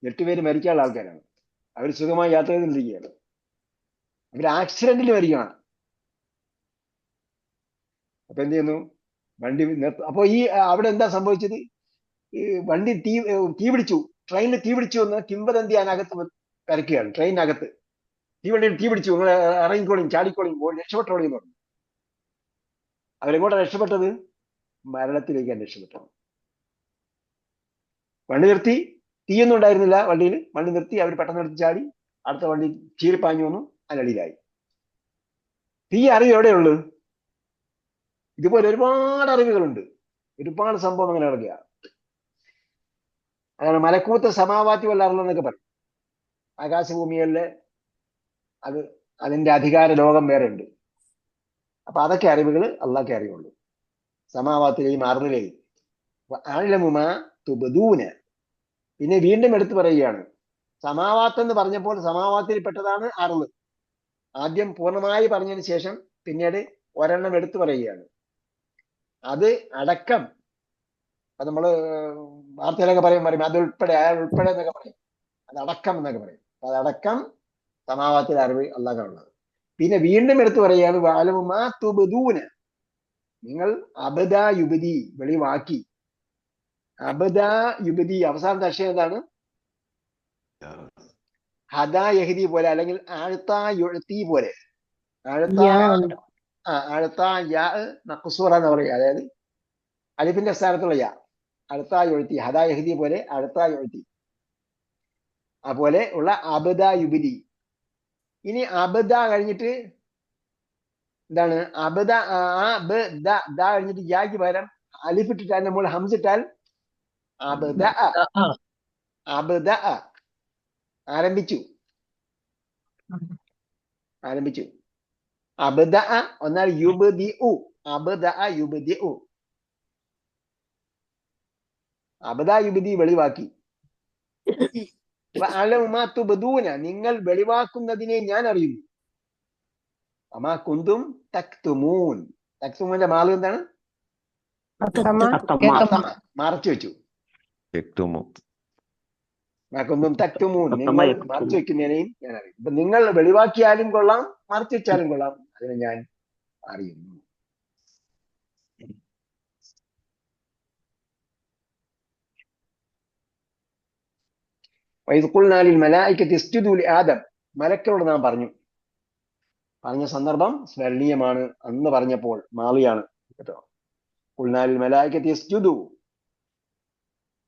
8 പേര് മരിക്കാനുള്ള ആൾക്കാരാണ് അവർ സുഖമായി യാത്ര ചെയ്തുകൊണ്ടിരിക്കുകയാണ് അവർ ആക്സിഡന്റിൽ മരിക്കുകയാണ് അപ്പൊ എന്ത് ചെയ്യുന്നു വണ്ടി അപ്പൊ ഈ അവിടെ എന്താ സംഭവിച്ചത് ഈ വണ്ടി തീ പിടിച്ചു ട്രെയിനിൽ തീ പിടിച്ചു എന്ന് കിംവദന്തി അതിനകത്ത് കരക്കുകയാണ് ട്രെയിനകത്ത് തീവണ്ടിയിൽ തീ പിടിച്ചു നിങ്ങൾ ഇറങ്ങിക്കോളിയും ചാടിക്കോളിയും രക്ഷപ്പെട്ടോളിയും എന്ന് പറഞ്ഞു അവരെങ്ങോട്ടാണ് രക്ഷപ്പെട്ടത് മരണത്തിലേക്കാണ് രക്ഷപ്പെട്ടത് വണ്ടി നിർത്തി തീയൊന്നും ഉണ്ടായിരുന്നില്ല വണ്ടിയിൽ വണ്ടി നിർത്തി അവർ പെട്ടെന്ന് എടുത്ത് ചാടി അടുത്ത വണ്ടി ചീറിപ്പാഞ്ഞു വന്നു അതിനടിയിലായി തീ അറിവ് എവിടെയുള്ളു ഇതുപോലെ ഒരുപാട് അറിവുകളുണ്ട് ഒരുപാട് സംഭവം അങ്ങനെ നടക്കുക അതാണ് മലക്കൂത്ത സമാവാത്തി വല്ലാറുള്ളതെന്നൊക്കെ പറയും ആകാശഭൂമികളിലെ അതിന്റെ അധികാര ലോകം വേറെ ഉണ്ട് അപ്പൊ അതൊക്കെ അറിവുകൾ അള്ളാഹ്ക്കേ അറിയുള്ളൂ സമാവാത്തിലെയും അർന്നിലെയും അഅലമുമാ തുബ്ദൂന പിന്നെ വീണ്ടും എടുത്തു പറയുകയാണ് സമാവാത്ത് എന്ന് പറഞ്ഞപ്പോൾ സമാവാത്തിൽ പെട്ടതാണ് അർള് ആദ്യം പൂർണ്ണമായി പറഞ്ഞതിന് ശേഷം പിന്നീട് ഒരെണ്ണം എടുത്തു പറയുകയാണ് അത് അടക്കം അത് നമ്മള് വാർത്തയിലൊക്കെ പറയും അതുൾപ്പെടെ അയാൾ ഉൾപ്പെടെ എന്നൊക്കെ പറയും അതടക്കം എന്നൊക്കെ പറയും അതടക്കം സമാവാത്തിൽ അറിവ് അള്ളാഹ്ക്കാണുള്ളത് പിന്നെ വീണ്ടും എടുത്തു പറയുകയാണ് വഅലമുമാ തുബ്ദൂന നിങ്ങൾ അബദ യുബദി വെളിവാക്കി അബദ യുബദി അവസാനത്തെ അക്ഷരം എന്താണ് ഹദാ യഹ്ദി പോലെ അല്ലെങ്കിൽ ആഴ്ത്താ യുഴ്ത്തി പോലെ ആഴ്ത്താ യാ മഖ്സൂറ എന്ന് പറയുക അതായത് അലിഫിന്റെ സ്ഥാനത്തുള്ള യാ അടുത്താ യുഴ്ത്തി ഹദാ യഹ്ദി പോലെ അടുത്താ യുഴ്ത്തി അതുപോലെ ഉള്ള അബദ യുബദി ഇനി അബദ കഴിഞ്ഞിട്ട് എന്താണ് അബദ കഴിഞ്ഞിട്ട് യാക്ക് പകരം അലിഫിട്ടിട്ടാൽ നമ്മൾ ഹംസിട്ടാൽ അബദ ആരംഭിച്ചു അബദ എന്നാൽ യുബ്ദിഉ അബദ യുബ്ദിഉ അബദ യുബ്ദി വെളിവാക്കി വഅലമുമാ തുബ്ദൂന നിങ്ങൾ വെളിവാക്കുന്നതിനെ ഞാൻ അറിയുന്നു അമാ കുന്തും തക്തുമൂൻ തക്തുമൂന്റെ മാള് എന്താണ് മറച്ചു വെച്ചു കുന്തും തക്തുമൂൻ നിങ്ങൾ മറച്ചു വെക്കുന്നതിനെയും ഞാൻ അറിയും ഇപ്പൊ നിങ്ങൾ വെളിവാക്കിയാലും കൊള്ളാം മറച്ചു വെച്ചാലും കൊള്ളാം അതിനെ ഞാൻ അറിയുന്നു വൈദ് ഖുൽനാ ലിൽ മലായികത്തി ഇസ്ജുദൂ ലി ആദം, മലക്കളോട് നാം പറഞ്ഞ സന്ദർഭം സ്മരണീയമാണ്. അന്ന് പറഞ്ഞപ്പോൾ മാളിയാണ് കേട്ടോ. ഖുൽനാ ലിൽ മലായികത്തി ഇസ്ജുദൂ,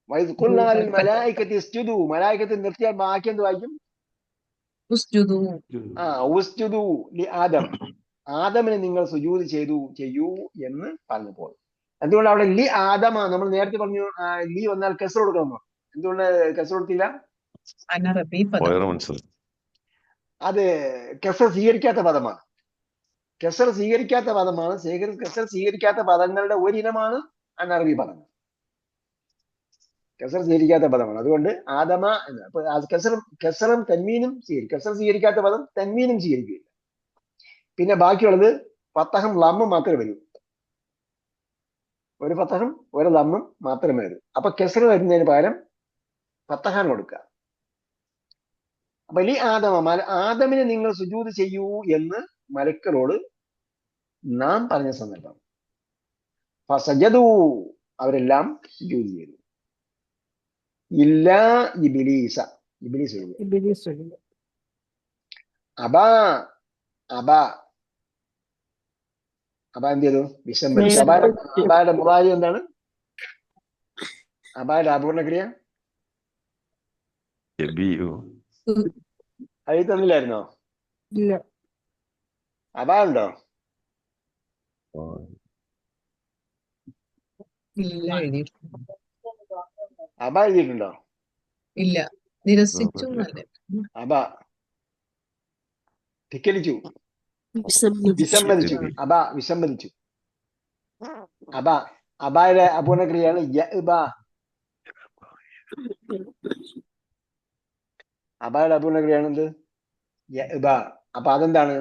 വൈദ് ഖുൽനാ ലിൽ മലായികത്തി ഇസ്ജുദൂ, മലായികത്തിൽ നിർത്തിയാൽ ബാക്കി എന്ത് വായിക്കും? ഉസ്ജുദൂ. ഉസ്ജുദൂ ലി ആദം, ആദമിന് നിങ്ങൾ സുജൂദ് ചെയ്യൂ എന്ന് പറഞ്ഞപ്പോൾ. എന്തുകൊണ്ട് അവിടെ ലി ആദമ, നമ്മൾ നേരത്തെ പറഞ്ഞു ലി വന്നാൽ കെസർ കൊടുക്കണമെന്നോ, എന്തുകൊണ്ട് കെസർ കൊടുത്തില്ല? അനറബി പദം. വയറ് മനസ്സിലായി. അത് കെസർ സ്വീകരിക്കാത്ത പദമാണ്. കെസർ സ്വീകരിക്കാത്ത പദങ്ങളുടെ ഒരിനമാണ് അനറബി പദങ്ങൾ. കെസർ സ്വീകരിക്കാത്ത പദമാണ്. അതുകൊണ്ട് ആദമ എന്ന്. അപ്പൊ കെസറും തന്മീനും കെസർ സ്വീകരിക്കാത്ത പദം തന്മീനും സ്വീകരിക്കുകയില്ല. പിന്നെ ബാക്കിയുള്ളത് ഫത്തഹും ലമ്മും മാത്രമേ വരൂ. ഒരു ഫത്തഹും ഒരു ലമ്മും മാത്രമേ വരൂ. അപ്പൊ കെസർ വരുന്നതിന് പകരം ഫത്തഹാൻ കൊടുക്കുക. അപ്പൊ ലി ആദമ, ആദമിന് നിങ്ങൾ സുജൂദ് ചെയ്യൂ എന്ന് മലക്കളോട് നാം പറഞ്ഞ സന്ദർഭം. ഫസജദൂ, അവരെല്ലാം സുജൂദ് ചെയ്തു. ഇല്ലാ ഇബ്ലീസ, ഇബ്ലീസ് ഒഴികെ. അബാ എന്ത് ചെയ്തു? വിസമ്മതിച്ചു. അബായുടെ മുറാരി എന്താണ്? അബായുടെ അപൂർണക്രിയ അത് തന്നില്ലായിരുന്നോ? ഇല്ല. അബാ ഉണ്ടോ? ഇല്ല, എഴുതിയിട്ടുണ്ട്. അബ എഴുതിയിട്ടുണ്ടോ? ഇല്ല, നിരസിച്ചു എന്നല്ല. അബ ധിക്കരിച്ചു, വിസമ്മതിച്ചു. വിസമ്മതിച്ചു. അബ വിസമ്മതിച്ചു. അബായുടെ അപൂർണക്രിയയാണ് യഅ്ബ. അബായുടെ അപൂർണക്രിയയാണ് എന്ത്? യഅ്ബ. അപ്പൊ അതെന്താണ്?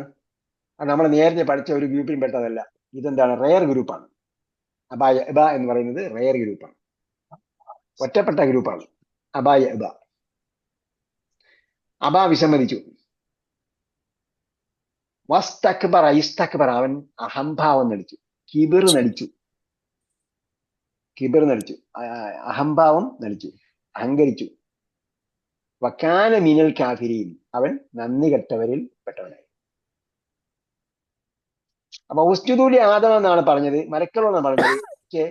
അത് നമ്മൾ നേരത്തെ പഠിച്ച ഒരു ഗ്രൂപ്പിൽ പെട്ടതല്ല. ഇതെന്താണ്? റെയർ ഗ്രൂപ്പാണ്. അബ യഅ്ബ എന്ന് പറയുന്നത് റെയർ ഗ്രൂപ്പാണ്, ഒറ്റപ്പെട്ട ഗ്രൂപ്പാണ്. അബ യഅ്ബ. അബ വിസമ്മതിച്ചു. വസ്തക്ബറ, ഇസ്തക്ബറ, അവൻ അഹംഭാവം നടിച്ചു, കിബിർ നടിച്ചു, അഹംഭാവം നടിച്ചു, അഹങ്കരിച്ചു. വക്കാന മിനൽ കാഫിരീൻ, അവൻ നന്ദി കെട്ടവരിൽ പെട്ടവനായി. അപ്പൊ ഉസ്ജുദൂ ലി ആദം എന്നാണ് പറഞ്ഞത്, മലക്കളോടാണ് പറഞ്ഞത്. പക്ഷേ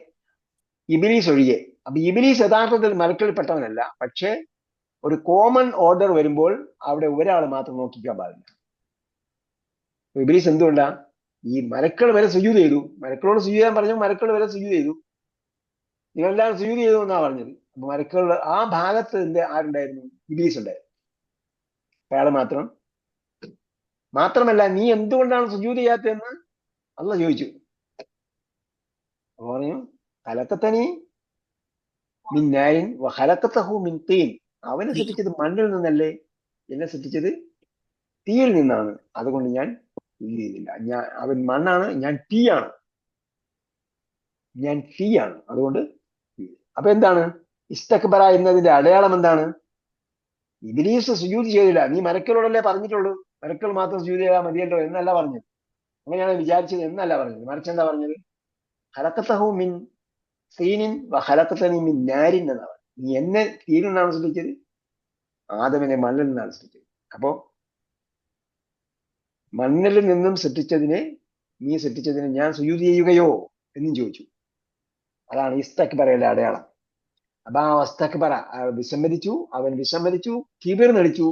ഇബ്ലീസ് ഒഴികെ. അപ്പൊ ഇബ്ലീസ് യഥാർത്ഥത്തിൽ മലക്കളിൽ പെട്ടവനല്ല. പക്ഷേ ഒരു കോമൺ ഓർഡർ വരുമ്പോൾ അവിടെ ഒരാൾ മാത്രം നോക്കിക്കാൻ പാടില്ല. ഇബ്ലീസ് എന്തുകൊണ്ടാ? ഈ മലക്കൾ വരെ സുജൂദ് ചെയ്തു, മലക്കളോട് സുജൂദ് ചെയ്യാൻ പറഞ്ഞു, മലക്കൾ വരെ സുജൂദ് ചെയ്തു, നിങ്ങളെല്ലാം സുജൂദ് ചെയ്തു എന്നാ പറഞ്ഞത്. അപ്പൊ മലക്കളുടെ ആ ഭാഗത്ത് ആരുണ്ടായിരുന്നു? ഇബ്ലീസ് ഉണ്ടായിരുന്നു. അയാൾ മാത്രമല്ല, നീ എന്തുകൊണ്ടാണ് സുജൂദ് ചെയ്യാത്തതെന്ന് അള്ളാഹ് ചോദിച്ചു. അപ്പൊ പറഞ്ഞു, ഖലഖതനി മിൻ നാരിൻ വഖലഖതഹു മിൻ തീൻ, അവനെ സൃഷ്ടിച്ചത് മണ്ണിൽ നിന്നല്ലേ, എന്നെ സൃഷ്ടിച്ചത് തീയിൽ നിന്നാണ്, അതുകൊണ്ട് ഞാൻ സുജൂദ് ചെയ്തില്ല. അവൻ മണ്ണാണ്, ഞാൻ തീയാണ്, അതുകൊണ്ട്. അപ്പൊ എന്താണ് ഇസ്തക്ബറ എന്നതിന്റെ അടയാളം? എന്താണ്? ഇബ്ലീസ് സുജൂദ് ചെയ്തില്ല. നീ മലക്കളോടല്ലേ പറഞ്ഞിട്ടുള്ളൂ, മലക്കൾ മാത്രം സുജൂദ് ചെയ്താൽ മതിയല്ലോ എന്നല്ല പറഞ്ഞത്, അങ്ങനെയാണ് വിചാരിച്ചത് എന്നല്ല പറഞ്ഞത്. മറിച്ച് എന്താ പറഞ്ഞത്? ഖലഖതഹു മിൻ തീനിൻ വഖലഖതനി മിൻ നാരിൻ എന്നാണ് പറഞ്ഞത്. നീ എന്നെ തീയിൽ നിന്നാണ് സൃഷ്ടിച്ചത്, ആദമിനെ മണ്ണിൽ നിന്നാണ് സൃഷ്ടിച്ചത്. അപ്പോ മണ്ണിൽ നിന്നും നീ സൃഷ്ടിച്ചതിനെ ഞാൻ സുജൂദ് ചെയ്യുകയോ എന്നും ചോദിച്ചു. അതാണ് ഇസ്തക്ബറയുടെ അടയാളം. അബാ വസ്തക്ബറ, അവൻ വിസമ്മതിച്ചു, കിബിർ നടിച്ചു.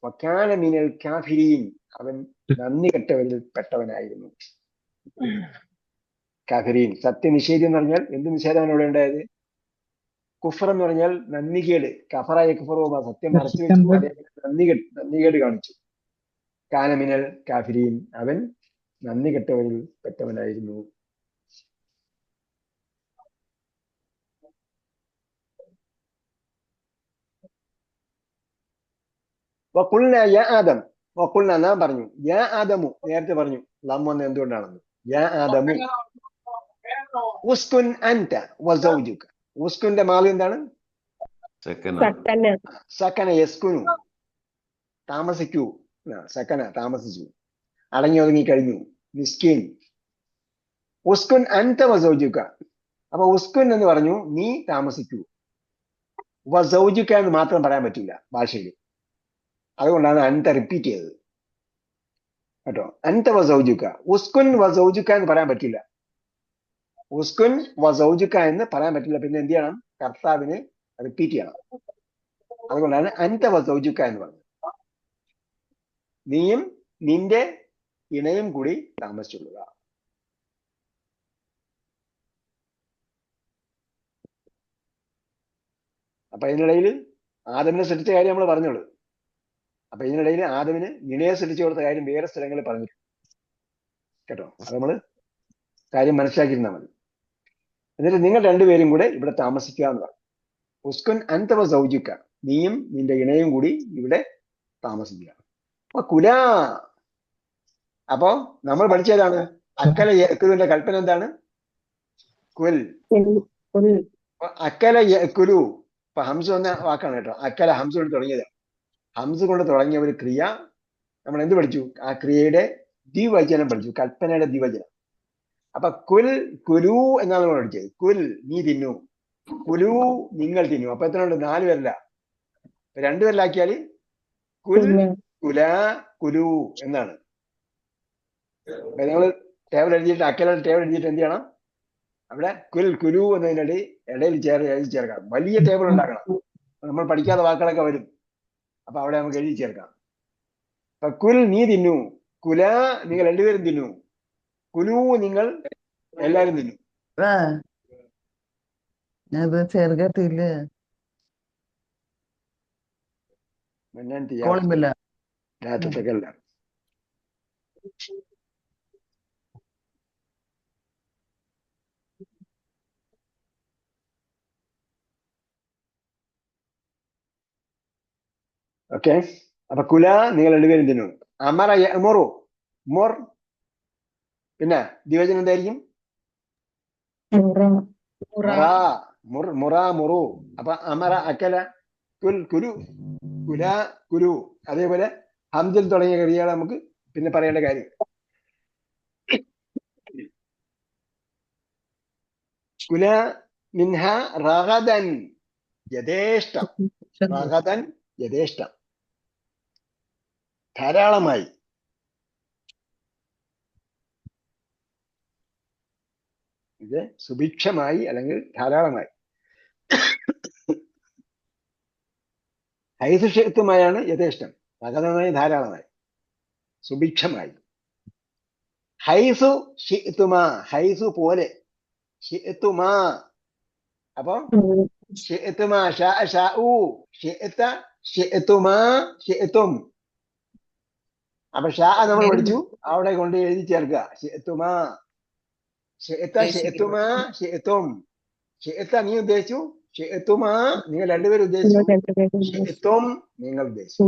വക്കാന മിനൽ കാഫിരീൻ, അവൻ നന്ദി കെട്ടവരിൽ പെട്ടവനായിരുന്നു. കാഫിരീൻ, സത്യനിഷേധി എന്ന് പറഞ്ഞാൽ എന്ത് നിഷേധമാണ് ഇവിടെ ഉണ്ടായത്? കുഫർ എന്ന് പറഞ്ഞാൽ നന്ദികേട്. കഫറ യക്ഫറു, സത്യം മറച്ചു വെച്ചു, നന്ദികേട് കാണിച്ചു. കാന മിനൽ കാഫിരീൻ, അവൻ നന്ദി കെട്ടവരിൽ പെട്ടവനായിരുന്നു. വഖുൽന യാ ആദം, വഖുൽന നാം പറഞ്ഞു, യാ ആദമു, നേരത്തെ പറഞ്ഞു ലം വന്ന എന്തുകൊണ്ടാണെന്ന്. യാ ആദമു ഉസ്കുൻ അൻത വസൗജുക. ഉസ്കുന്റെ മാളി എന്താണ്? സക്കന യസ്കുനു, താമസിക്കൂ. സക്കന താമസിച്ചു, അടങ്ങി ഒതുങ്ങി കഴിഞ്ഞു. മിസ്കിൻ. ഉസ്കുൻ അൻത വസൗജുക. അപ്പൊ ഉസ്കുൻ എന്ന് പറഞ്ഞു നീ താമസിക്കൂ, വസൗജുക്ക എന്ന് മാത്രം പറയാൻ പറ്റില്ല ഭാഷയിൽ. അതുകൊണ്ടാണ് അൻത റിപ്പീറ്റ് ചെയ്തത് കേട്ടോ. അൻത വസൗജുക്ക, ഉസ്കുൻ വസൗജുക്ക എന്ന് പറയാൻ പറ്റില്ല. ഉസ്കുൻ വസൗജുക്ക എന്ന് പറയാൻ പറ്റില്ല. പിന്നെ എന്ത് ചെയ്യണം? കർത്താവിന് റിപ്പീറ്റ് ചെയ്യണം. അതുകൊണ്ടാണ് അൻത വസൗജുക്ക എന്ന് പറഞ്ഞത്. നീയും നിന്റെ ഇണയും കൂടി താമസിച്ചുകൊള്ളുക. അപ്പൊ ഇതിനിടയിൽ ആദമിനെ സൃഷ്ടിച്ച കാര്യം നമ്മൾ പറഞ്ഞോളൂ. അപ്പൊ ഇതിനിടയിൽ ആദമിന് ഇണയെ സൃഷ്ടിച്ചു കൊടുത്ത കാര്യം വേറെ സ്ഥലങ്ങളിൽ പറഞ്ഞു കേട്ടോ. അത് നമ്മള് കാര്യം മനസ്സിലാക്കിയിരുന്നാൽ മതി. എന്നിട്ട് നിങ്ങൾ രണ്ടുപേരും കൂടെ ഇവിടെ താമസിക്കുക എന്ന് പറഞ്ഞു. ഉസ്കുൻ അൻത വസൗജുക്ക, നീയും നിന്റെ ഇണയും കൂടി ഇവിടെ താമസിക്കുക. അപ്പൊ കുലാ, അപ്പോ നമ്മൾ പഠിച്ചതാണ് അക്കല യഅ്കുലുവിന്റെ കൽപ്പന എന്താണ്? കുൽ. അക്കല യഅ്കുലു, ഇപ്പൊ ഹംസ എന്ന വാക്കാണ് കേട്ടോ. അക്കല ഹംസ കൊണ്ട് തുടങ്ങിയതാണ്. ഹംസ കൊണ്ട് തുടങ്ങിയ ഒരു ക്രിയ നമ്മൾ എന്ത് പഠിച്ചു? ആ ക്രിയയുടെ ദ്വിവചനം പഠിച്ചു, കൽപ്പനയുടെ ദ്വിവചനം. അപ്പൊ കുൽ കുലു എന്നാണ് നമ്മൾ പഠിച്ചത്. കുൽ നീ തിന്നു, കുലു നിങ്ങൾ തിന്നു. അപ്പൊ എത്ര ഉണ്ട്? 4 പേരല്ല, 2 പേരിലാക്കിയാല് കുൽ കുല കുലു എന്നാണ്. അപ്പൊ ഞങ്ങള് ടേബിൾ എഴുതിയിട്ട് അക്കല ടേബിൾ എഴുതിയിട്ട് എന്ത് ചെയ്യണം? അവിടെ കുൽ കുലു എന്നതിനിടയിൽ എഴുതി ചേർക്കണം. വലിയ ടേബിൾ ഉണ്ടാക്കണം. നമ്മൾ പഠിക്കാത്ത വാക്കുകളൊക്കെ വരും. അപ്പൊ അവിടെ നമുക്ക് എഴുതി ചേർക്കാം. അപ്പൊ കുൽ നീ തിന്നു, കുല നിങ്ങൾ 2 പേരും തിന്നു, കുലു നിങ്ങൾ എല്ലാരും തിന്നു. ചെറുകത്തില്ല രാത്രിക്കല്ല. ഓക്കെ. അപ്പൊ കുല നിങ്ങൾ 2 പേരും തിന്നു. അമറ യഅ്മുറു, മുർ, പിന്നെ ദ്വിവചനം എന്തായിരിക്കും? മുറ മുറു. അപ്പൊ അമറ അക്കല കുൽ കുലു, കുല കുലു. അതേപോലെ ഹംസിൽ തുടങ്ങിയ ക്രിയകൾ നമുക്ക് പിന്നെ പറയേണ്ട കാര്യം. കുല മിൻഹ റഗദൻ, യഥേഷ്ടം. റഗദൻ യഥേഷ്ടം, ധാരാളമായി. ഇത് സുഭിക്ഷമായി അല്ലെങ്കിൽ ധാരാളമായി. ഹൈസു ഷിഅ്തുമായാണ് യഥേഷ്ടം, റഗദനായി ധാരാളമായി, സുഭിക്ഷമായി. ഹൈസു ഷിഅ്തുമാ, ഹൈസു പോലെ, ഷിഅ്തുമാ. അപ്പൊ ഷിഅ്തുമാ, ശാഅ ശാഉ, ഷിഅ്ത ഷിഅ്തുമാ, ഷിഅ്തും. അപ്പൊ ഷാഅ നമ്മൾ പഠിച്ചു, അവിടെ കൊണ്ട് എഴുതി ചേർക്കുക. ഷിഅ്തുമാ, ഷിഅ്ത ഷിഅ്തുമാ, ഷിഅ്തും. ഷിഅ്ത നീ ഉദ്ദേശിച്ചു, ഷിഅ്തുമാ നിങ്ങൾ 2 പേരും ഉദ്ദേശിച്ചു, ഷിഅ്തും നിങ്ങൾ ഉദ്ദേശിച്ചു.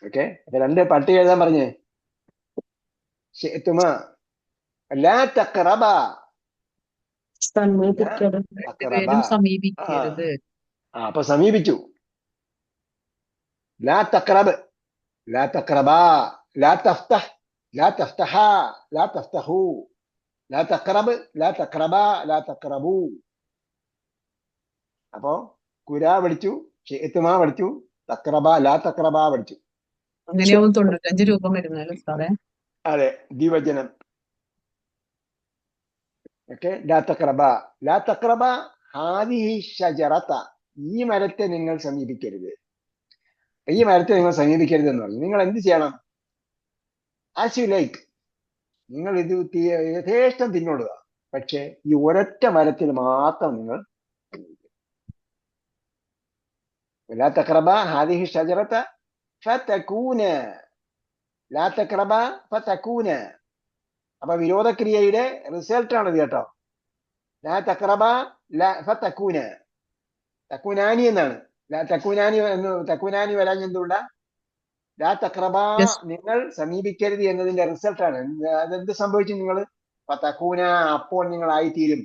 ഓക്കെ. അപ്പൊ 2 പട്ടിക എഴുതാൻ പറഞ്ഞേ. ഷിഅ്തുമാ ലാ തഖറബ, സമീപിക്കരുത്. അപ്പൊ സമീപിച്ചു. ലാ തഖറബ്, ലാ തഖറബാ, ലാ തഫ്തഹ്, ലാ തഫ്തഹാ, ലാ തഫ്തഹു, ലാ തഖറബ്, ലാ തഖറബാ, ലാ തഖറബു. അപ്പോ കുല പഠിച്ചു, ഷിഅ്തുമാ പഠിച്ചു, തഖറബ ലാ തഖറബ പഠിച്ചു. അങ്ങനെയാവും 95 രൂപ വരുന്നല്ലോ സാറേ. അതെ, ദ്വിവചനം. ഓക്കെ. ലാ തഖറബ, ലാ തഖറബ ഹാദിഹി ഷജറത, ഈ മരത്തെ നിങ്ങൾ സമീപിക്കരുത്. ഈ മരത്തെ നിങ്ങൾ സമീപിക്കരുത് എന്ന് പറഞ്ഞു. നിങ്ങൾ എന്ത് ചെയ്യണം? ആസ് യു ലൈക്ക്, നിങ്ങൾ ഇത് യഥേഷ്ടം തിന്നോടുക. പക്ഷെ ഈ ഒരൊറ്റ മരത്തിൽ മാത്രം നിങ്ങൾ ലാ തഖറബ ഹാദിഹി ഷജറത ഫതകൂന, ലാ തഖറബ ഫതകൂന. അപ്പൊ വിരോധക്രിയയുടെ റിസൾട്ട് ആണ് ഇത് കേട്ടോ. ലാ തഖറബ ഫതകൂന, തകൂനാനി എന്നാണ്. തകൂനാനി എന്ന് തകൂനാനി വരാൻ എന്തുകൊണ്ടാ? ലാ തഖറബ നിങ്ങൾ സമീപിക്കരുത് എന്നതിന്റെ റിസൾട്ടാണ്. അതെന്ത് സംഭവിച്ചു? നിങ്ങൾ ഫതകൂന, അപ്പോൾ നിങ്ങൾ ആയിത്തീരും.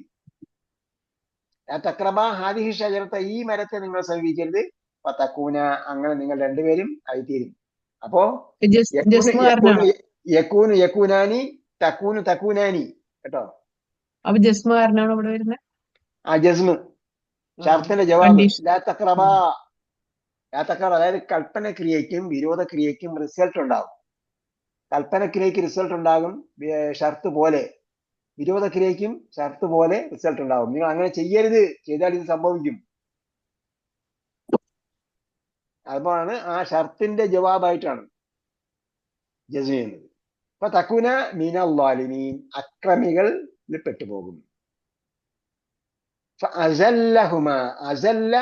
ലാ തഖറബ ഹാദിഹി ഷജറത, ഈ മരത്തെ നിങ്ങൾ സമീപിക്കരുത്. ഫതകൂന, അങ്ങനെ നിങ്ങൾ 2 പേരും ആയിത്തീരും. അപ്പോ യകൂനു യകൂനാനി, തകൂനു തകൂനാനി കേട്ടോ. അപ്പൊ ജസ്മ കാരനാണ് ഇവിടെ വരുന്നത്. ആ ജസ്മ് ഷർത്തിന്റെ ജവാബ് കണ്ടീഷൻ ലാ തഖ്റബ. ലാ തഖ്റബ അതായത് കൽപ്പന ക്രിയയ്ക്കും വിരോധ ക്രിയയ്ക്കും റിസൾട്ട് ഉണ്ടാകും. കൽപ്പന ക്രിയയ്ക്ക് റിസൾട്ട് ഉണ്ടാകും ഷർത്ത് പോലെ, വിരോധ ക്രിയയ്ക്കും ഷർത്ത് പോലെ റിസൾട്ട് ഉണ്ടാകും. നിങ്ങൾ അങ്ങനെ ചെയ്യരുത്, ചെയ്താൽ ഇത് സംഭവിക്കും. അതുപോലാണ് ആ ഷർത്തിന്റെ ജവാബായിട്ടാണ് ജസ്മ ചെയ്യുന്നത്. അപ്പൊ തക്കുന മിനൽ അക്രമികളിൽ പെട്ടുപോകും. അസല്ലഹുമ, അസല്ല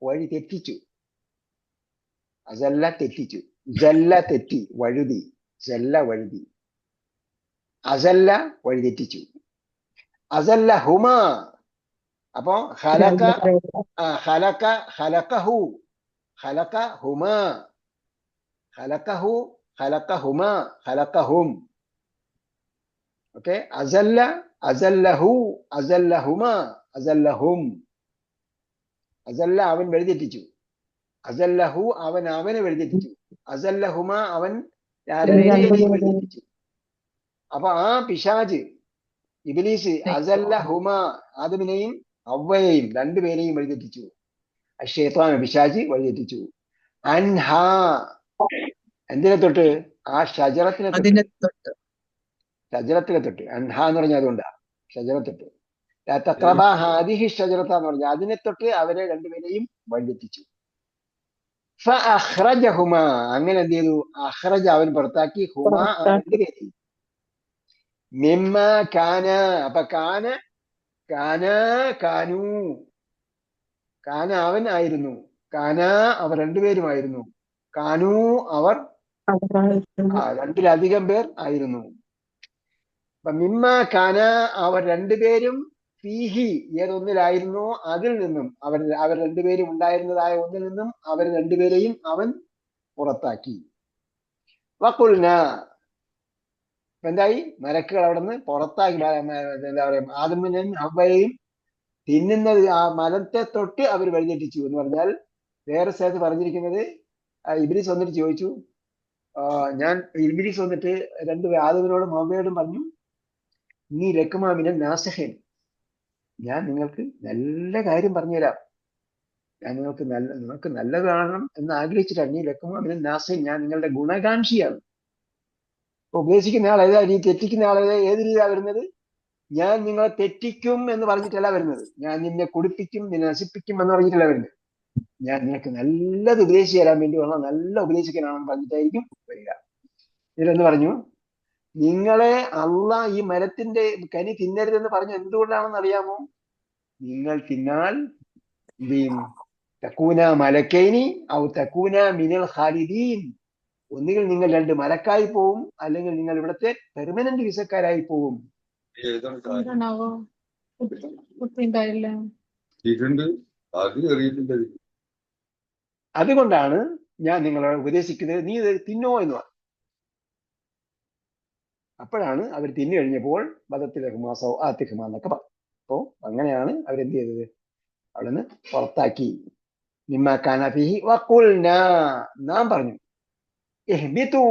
വഴി തെറ്റിച്ചു, അസല്ല തെറ്റിച്ചു, ജല്ല തെറ്റി, വഴുതി, ജല്ല വഴുതി, അസല്ല വഴി തെറ്റിച്ചു, അസല്ലഹുമ. അപ്പോ ഖലക, ഖലക, ഖലഖഹു, ഖലഖഹുമ, ഖലഖഹു, ഖലഖഹുമ, ഖലഖഹും. ഓക്കെ. അസല്ല, അസല്ലഹു, അസല്ലഹുമ, അസല്ലഹും. അസല്ല അവൻ വഴിതെറ്റിച്ചു, അസല്ലഹു അവൻ അവനെ വഴിതെറ്റിച്ചു, അസല്ലഹുമ അവൻ രണ്ടുപേരെയും വഴിതെറ്റിച്ചു. അപ്പൊ ആ പിശാച് ഇബ്ലീസ് അസല്ലഹുമ ആദമിനെയും ഹവ്വയെയും രണ്ടുപേരെയും വഴിതെറ്റിച്ചു. അശ്ശൈത്വാൻ പിശാച് വഴിതെറ്റിച്ചു. അൻഹാ എന്തിനെ തൊട്ട്? ആ ഷജറത്തിനെ തൊട്ട്, അതിനെ തൊട്ട്. ഷജറത്തിനെ തൊട്ട്. അൻഹാ എന്ന് പറഞ്ഞാൽ അതുകൊണ്ടാ, ഷജറത്തൊട്ട്. ഹാദിഹി ഷജറത്ത എന്ന് പറഞ്ഞാൽ അതിനെ തൊട്ട് അവരെ രണ്ടുപേരെയും വഴിതെറ്റിച്ചു. ഫഅഖ്റജഹുമ അങ്ങനെ എന്ത് ചെയ്തു? അഖ്റജ അവൻ പുറത്താക്കി, ഹുമ ആ രണ്ടുപേരെയും. മിമ്മ കാന, അപ്പൊ കാന, കാന, കാനു, കാന അവൻ ആയിരുന്നു, കാന അവർ രണ്ടുപേരുമായിരുന്നു, കാനു അവർ രണ്ടിലധികം പേർ ആയിരുന്നു. അപ്പൊ മിമ്മ കാന അവർ രണ്ടുപേരും, ഫീഹി ഏതൊന്നിലായിരുന്നു, അതിൽ നിന്നും അവർ രണ്ടുപേരും ഉണ്ടായിരുന്നതായ ഒന്നിൽ നിന്നും അവർ രണ്ടുപേരെയും അവൻ പുറത്താക്കി. വഖുൽന എന്തായി? മലക്കുകൾ അവിടെ നിന്ന് പുറത്താക്കി. എന്താ പറയാ, ആദമിനെയും ഹവ്വയെയും തിന്നുന്നത് ആ മലത്തെ തൊട്ട് അവർ വഴിതെറ്റിച്ചു എന്ന് പറഞ്ഞാൽ, വേറെ സ്ഥലത്ത് പറഞ്ഞിരിക്കുന്നത് ഇബ്ലീസ് വന്നിട്ട് ചോദിച്ചു, ഇബ്ലീസ് വന്നിട്ട് ആദമിനോടും ഹവ്വയോടും പറഞ്ഞു, നീ ലക്കുമാമിനെ നാസഹൻ, ഞാൻ നിങ്ങൾക്ക് നല്ല കാര്യം പറഞ്ഞുതരാം, ഞാൻ നിങ്ങൾക്ക് നല്ലത് കാണണം എന്ന് ആഗ്രഹിച്ചിട്ടാണ്. നീ ലക്കുമാമിനെ നാസഹൻ, ഞാൻ നിങ്ങളുടെ ഗുണകാംക്ഷിയാണ്. അപ്പൊ ഉപദേശിക്കുന്ന ആളേതാ? നീ തെറ്റിക്കുന്ന ആളേതാ? ഏത് രീതിയിലാണ് വരുന്നത്? ഞാൻ നിങ്ങളെ തെറ്റിക്കും എന്ന് പറഞ്ഞിട്ടല്ല വരുന്നത്, ഞാൻ നിന്നെ കുടിപ്പിക്കും, നിന്നെ നശിപ്പിക്കും എന്ന് പറഞ്ഞിട്ടല്ല വരുന്നത്, ഞാൻ നിനക്ക് നല്ലത് ഉപദേശിച്ചു തരാൻ വേണ്ടി വന്ന നല്ല ഉപദേശിക്കാനാണെന്ന് പറഞ്ഞിട്ടായിരിക്കും വരിക. ഇതിലെന്ന് പറഞ്ഞു, നിങ്ങളെ അള്ളാഹ് ഈ മരത്തിന്റെ കനി തിന്നരുതെന്ന് പറഞ്ഞു എന്തുകൊണ്ടാണെന്ന് അറിയാമോ? നിങ്ങൾ തിന്നാൽ എന്ത് ചെയ്യും? തക്കൂന മലക്കൈനി ഔ തക്കൂന മിനൽ ഖാലിദീൻ, ഒന്നുകിൽ നിങ്ങൾ രണ്ട് മലക്കായി പോവും, അല്ലെങ്കിൽ നിങ്ങൾ ഇവിടുത്തെ പെർമനന്റ് വിസക്കാരായി പോവും. അതുകൊണ്ടാണ് ഞാൻ നിങ്ങളെ ഉപദേശിക്കുന്നത്, നീ ഇത് തിന്നോ എന്ന് പറഞ്ഞു. അപ്പോഴാണ് അവർ തിന്നു കഴിഞ്ഞപ്പോൾ ബദത്തിലഹുമാസോ ആത്തിഹുമാ എന്നൊക്കെ പറഞ്ഞു. അപ്പോ അങ്ങനെയാണ് അവരെന്ത് ചെയ്തത്? അവിടെ നിന്ന് പുറത്താക്കി. നിമ്മാക്കാനഫിഹി വഖുൽന, നാം പറഞ്ഞു, ഇഹ്ബിതു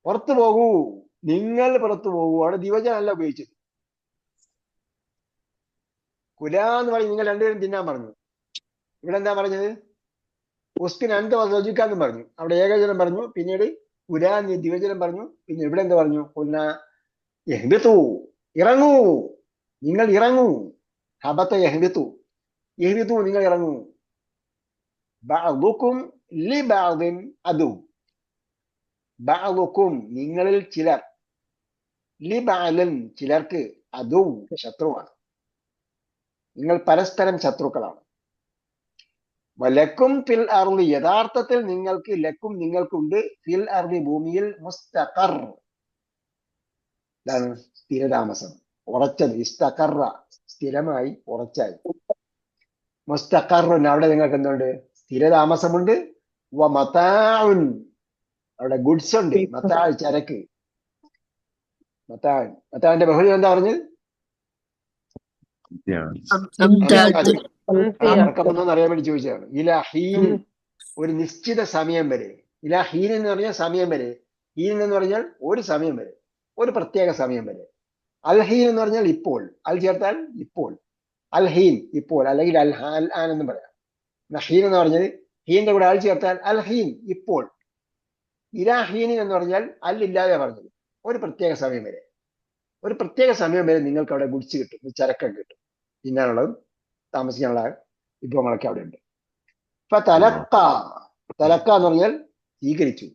പുറത്തു പോകൂ, നിങ്ങൾ പുറത്തു പോകൂ. അവിടെ ദിവചനല്ല ഉപയോഗിച്ചത്. കുല എന്ന് പറഞ്ഞ് നിങ്ങൾ രണ്ടുപേരും തിന്നാൻ പറഞ്ഞു. ഇവിടെ എന്താ പറഞ്ഞത്? ഉസ്കിന് അന്ത വസോജിക്കാന്നും പറഞ്ഞു. അവിടെ ഏകവചനം പറഞ്ഞു, പിന്നീട് കുല ദിവചനം പറഞ്ഞു, പിന്നെ ഇവിടെ എന്താ പറഞ്ഞു? കുല യഹ്ബിതു, ഇറങ്ങൂ, നിങ്ങൾ ഇറങ്ങൂ. ഹബത്ത യഹ്ബിതു, യഹ്ബിതു നിങ്ങൾ ഇറങ്ങൂ. ബഅദുകും ലിബഅദിൻ അദു, ബഅദുകും നിങ്ങളിൽ ചിലർ, ലിബഅലിൻ ചിലർക്ക്, അദു ശത്രുവാണ്. നിങ്ങൾ പരസ്പരം ശത്രുക്കളാണ്. വലക്കും ഫിൽ അർളി യഥാർത്ഥത്തിൽ നിങ്ങൾക്ക്, ലക്കും നിങ്ങൾക്കുണ്ട്, ഫിൽ അർളി ഭൂമിയിൽ, മുസ്തഖർ എന്താണ്? സ്ഥിരതാമസം, ഉറച്ചത്. ഇസ്തഖറ സ്ഥിരമായി, ഉറച്ചായി. മുസ്തഖറുൻ അവിടെ നിങ്ങൾക്ക് എന്തുണ്ട്? സ്ഥിരതാമസമുണ്ട്. വ മതാഉൻ അവിടെ ഗുഡ്സ് ഉണ്ട്. മതാ ചരക്ക്, മതാൻ. മതാന്റെ ബഹുവചനം എന്താ പറഞ്ഞത്? തർക്കമൊന്നും അറിയാൻ വേണ്ടി ചോദിച്ചതാണ്. ഇലാ ഹീൻ, ഒരു നിശ്ചിത സമയം വരെ. ഇലാ ഹീൻ എന്ന് പറഞ്ഞാൽ സമയം വരെ. ഹീൻ എന്ന് പറഞ്ഞാൽ ഒരു സമയം വരെ, ഒരു പ്രത്യേക സമയം വരെ. അൽ ഹീൻ എന്ന് പറഞ്ഞാൽ ഇപ്പോൾ, അൽ ചേർത്താൽ ഇപ്പോൾ. അൽ ഹീൻ ഇപ്പോൾ, അല്ലെങ്കിൽ അൽ ആൻ എന്നും പറയാം. ഹീൻ എന്ന് പറഞ്ഞത് ഹീന്റെ കൂടെ അൽ ചേർത്താൽ അൽ ഹീൻ ഇപ്പോൾ. ഇലാ ഹീനിൻ എന്ന് പറഞ്ഞാൽ അല്ലില്ലാതെ പറഞ്ഞത്, ഒരു പ്രത്യേക സമയം വരെ. ഒരു പ്രത്യേക സമയം വരെ നിങ്ങൾക്ക് അവിടെ ഗുഡ്സ് കിട്ടും, ചരക്കൊക്കെ കിട്ടും, തിന്നാനുള്ളതും താമസിക്കാനുള്ള വിഭവങ്ങളൊക്കെ അവിടെ ഉണ്ട്. ഇപ്പൊ തലക്ക എന്ന് പറഞ്ഞാൽ സ്വീകരിച്ചു.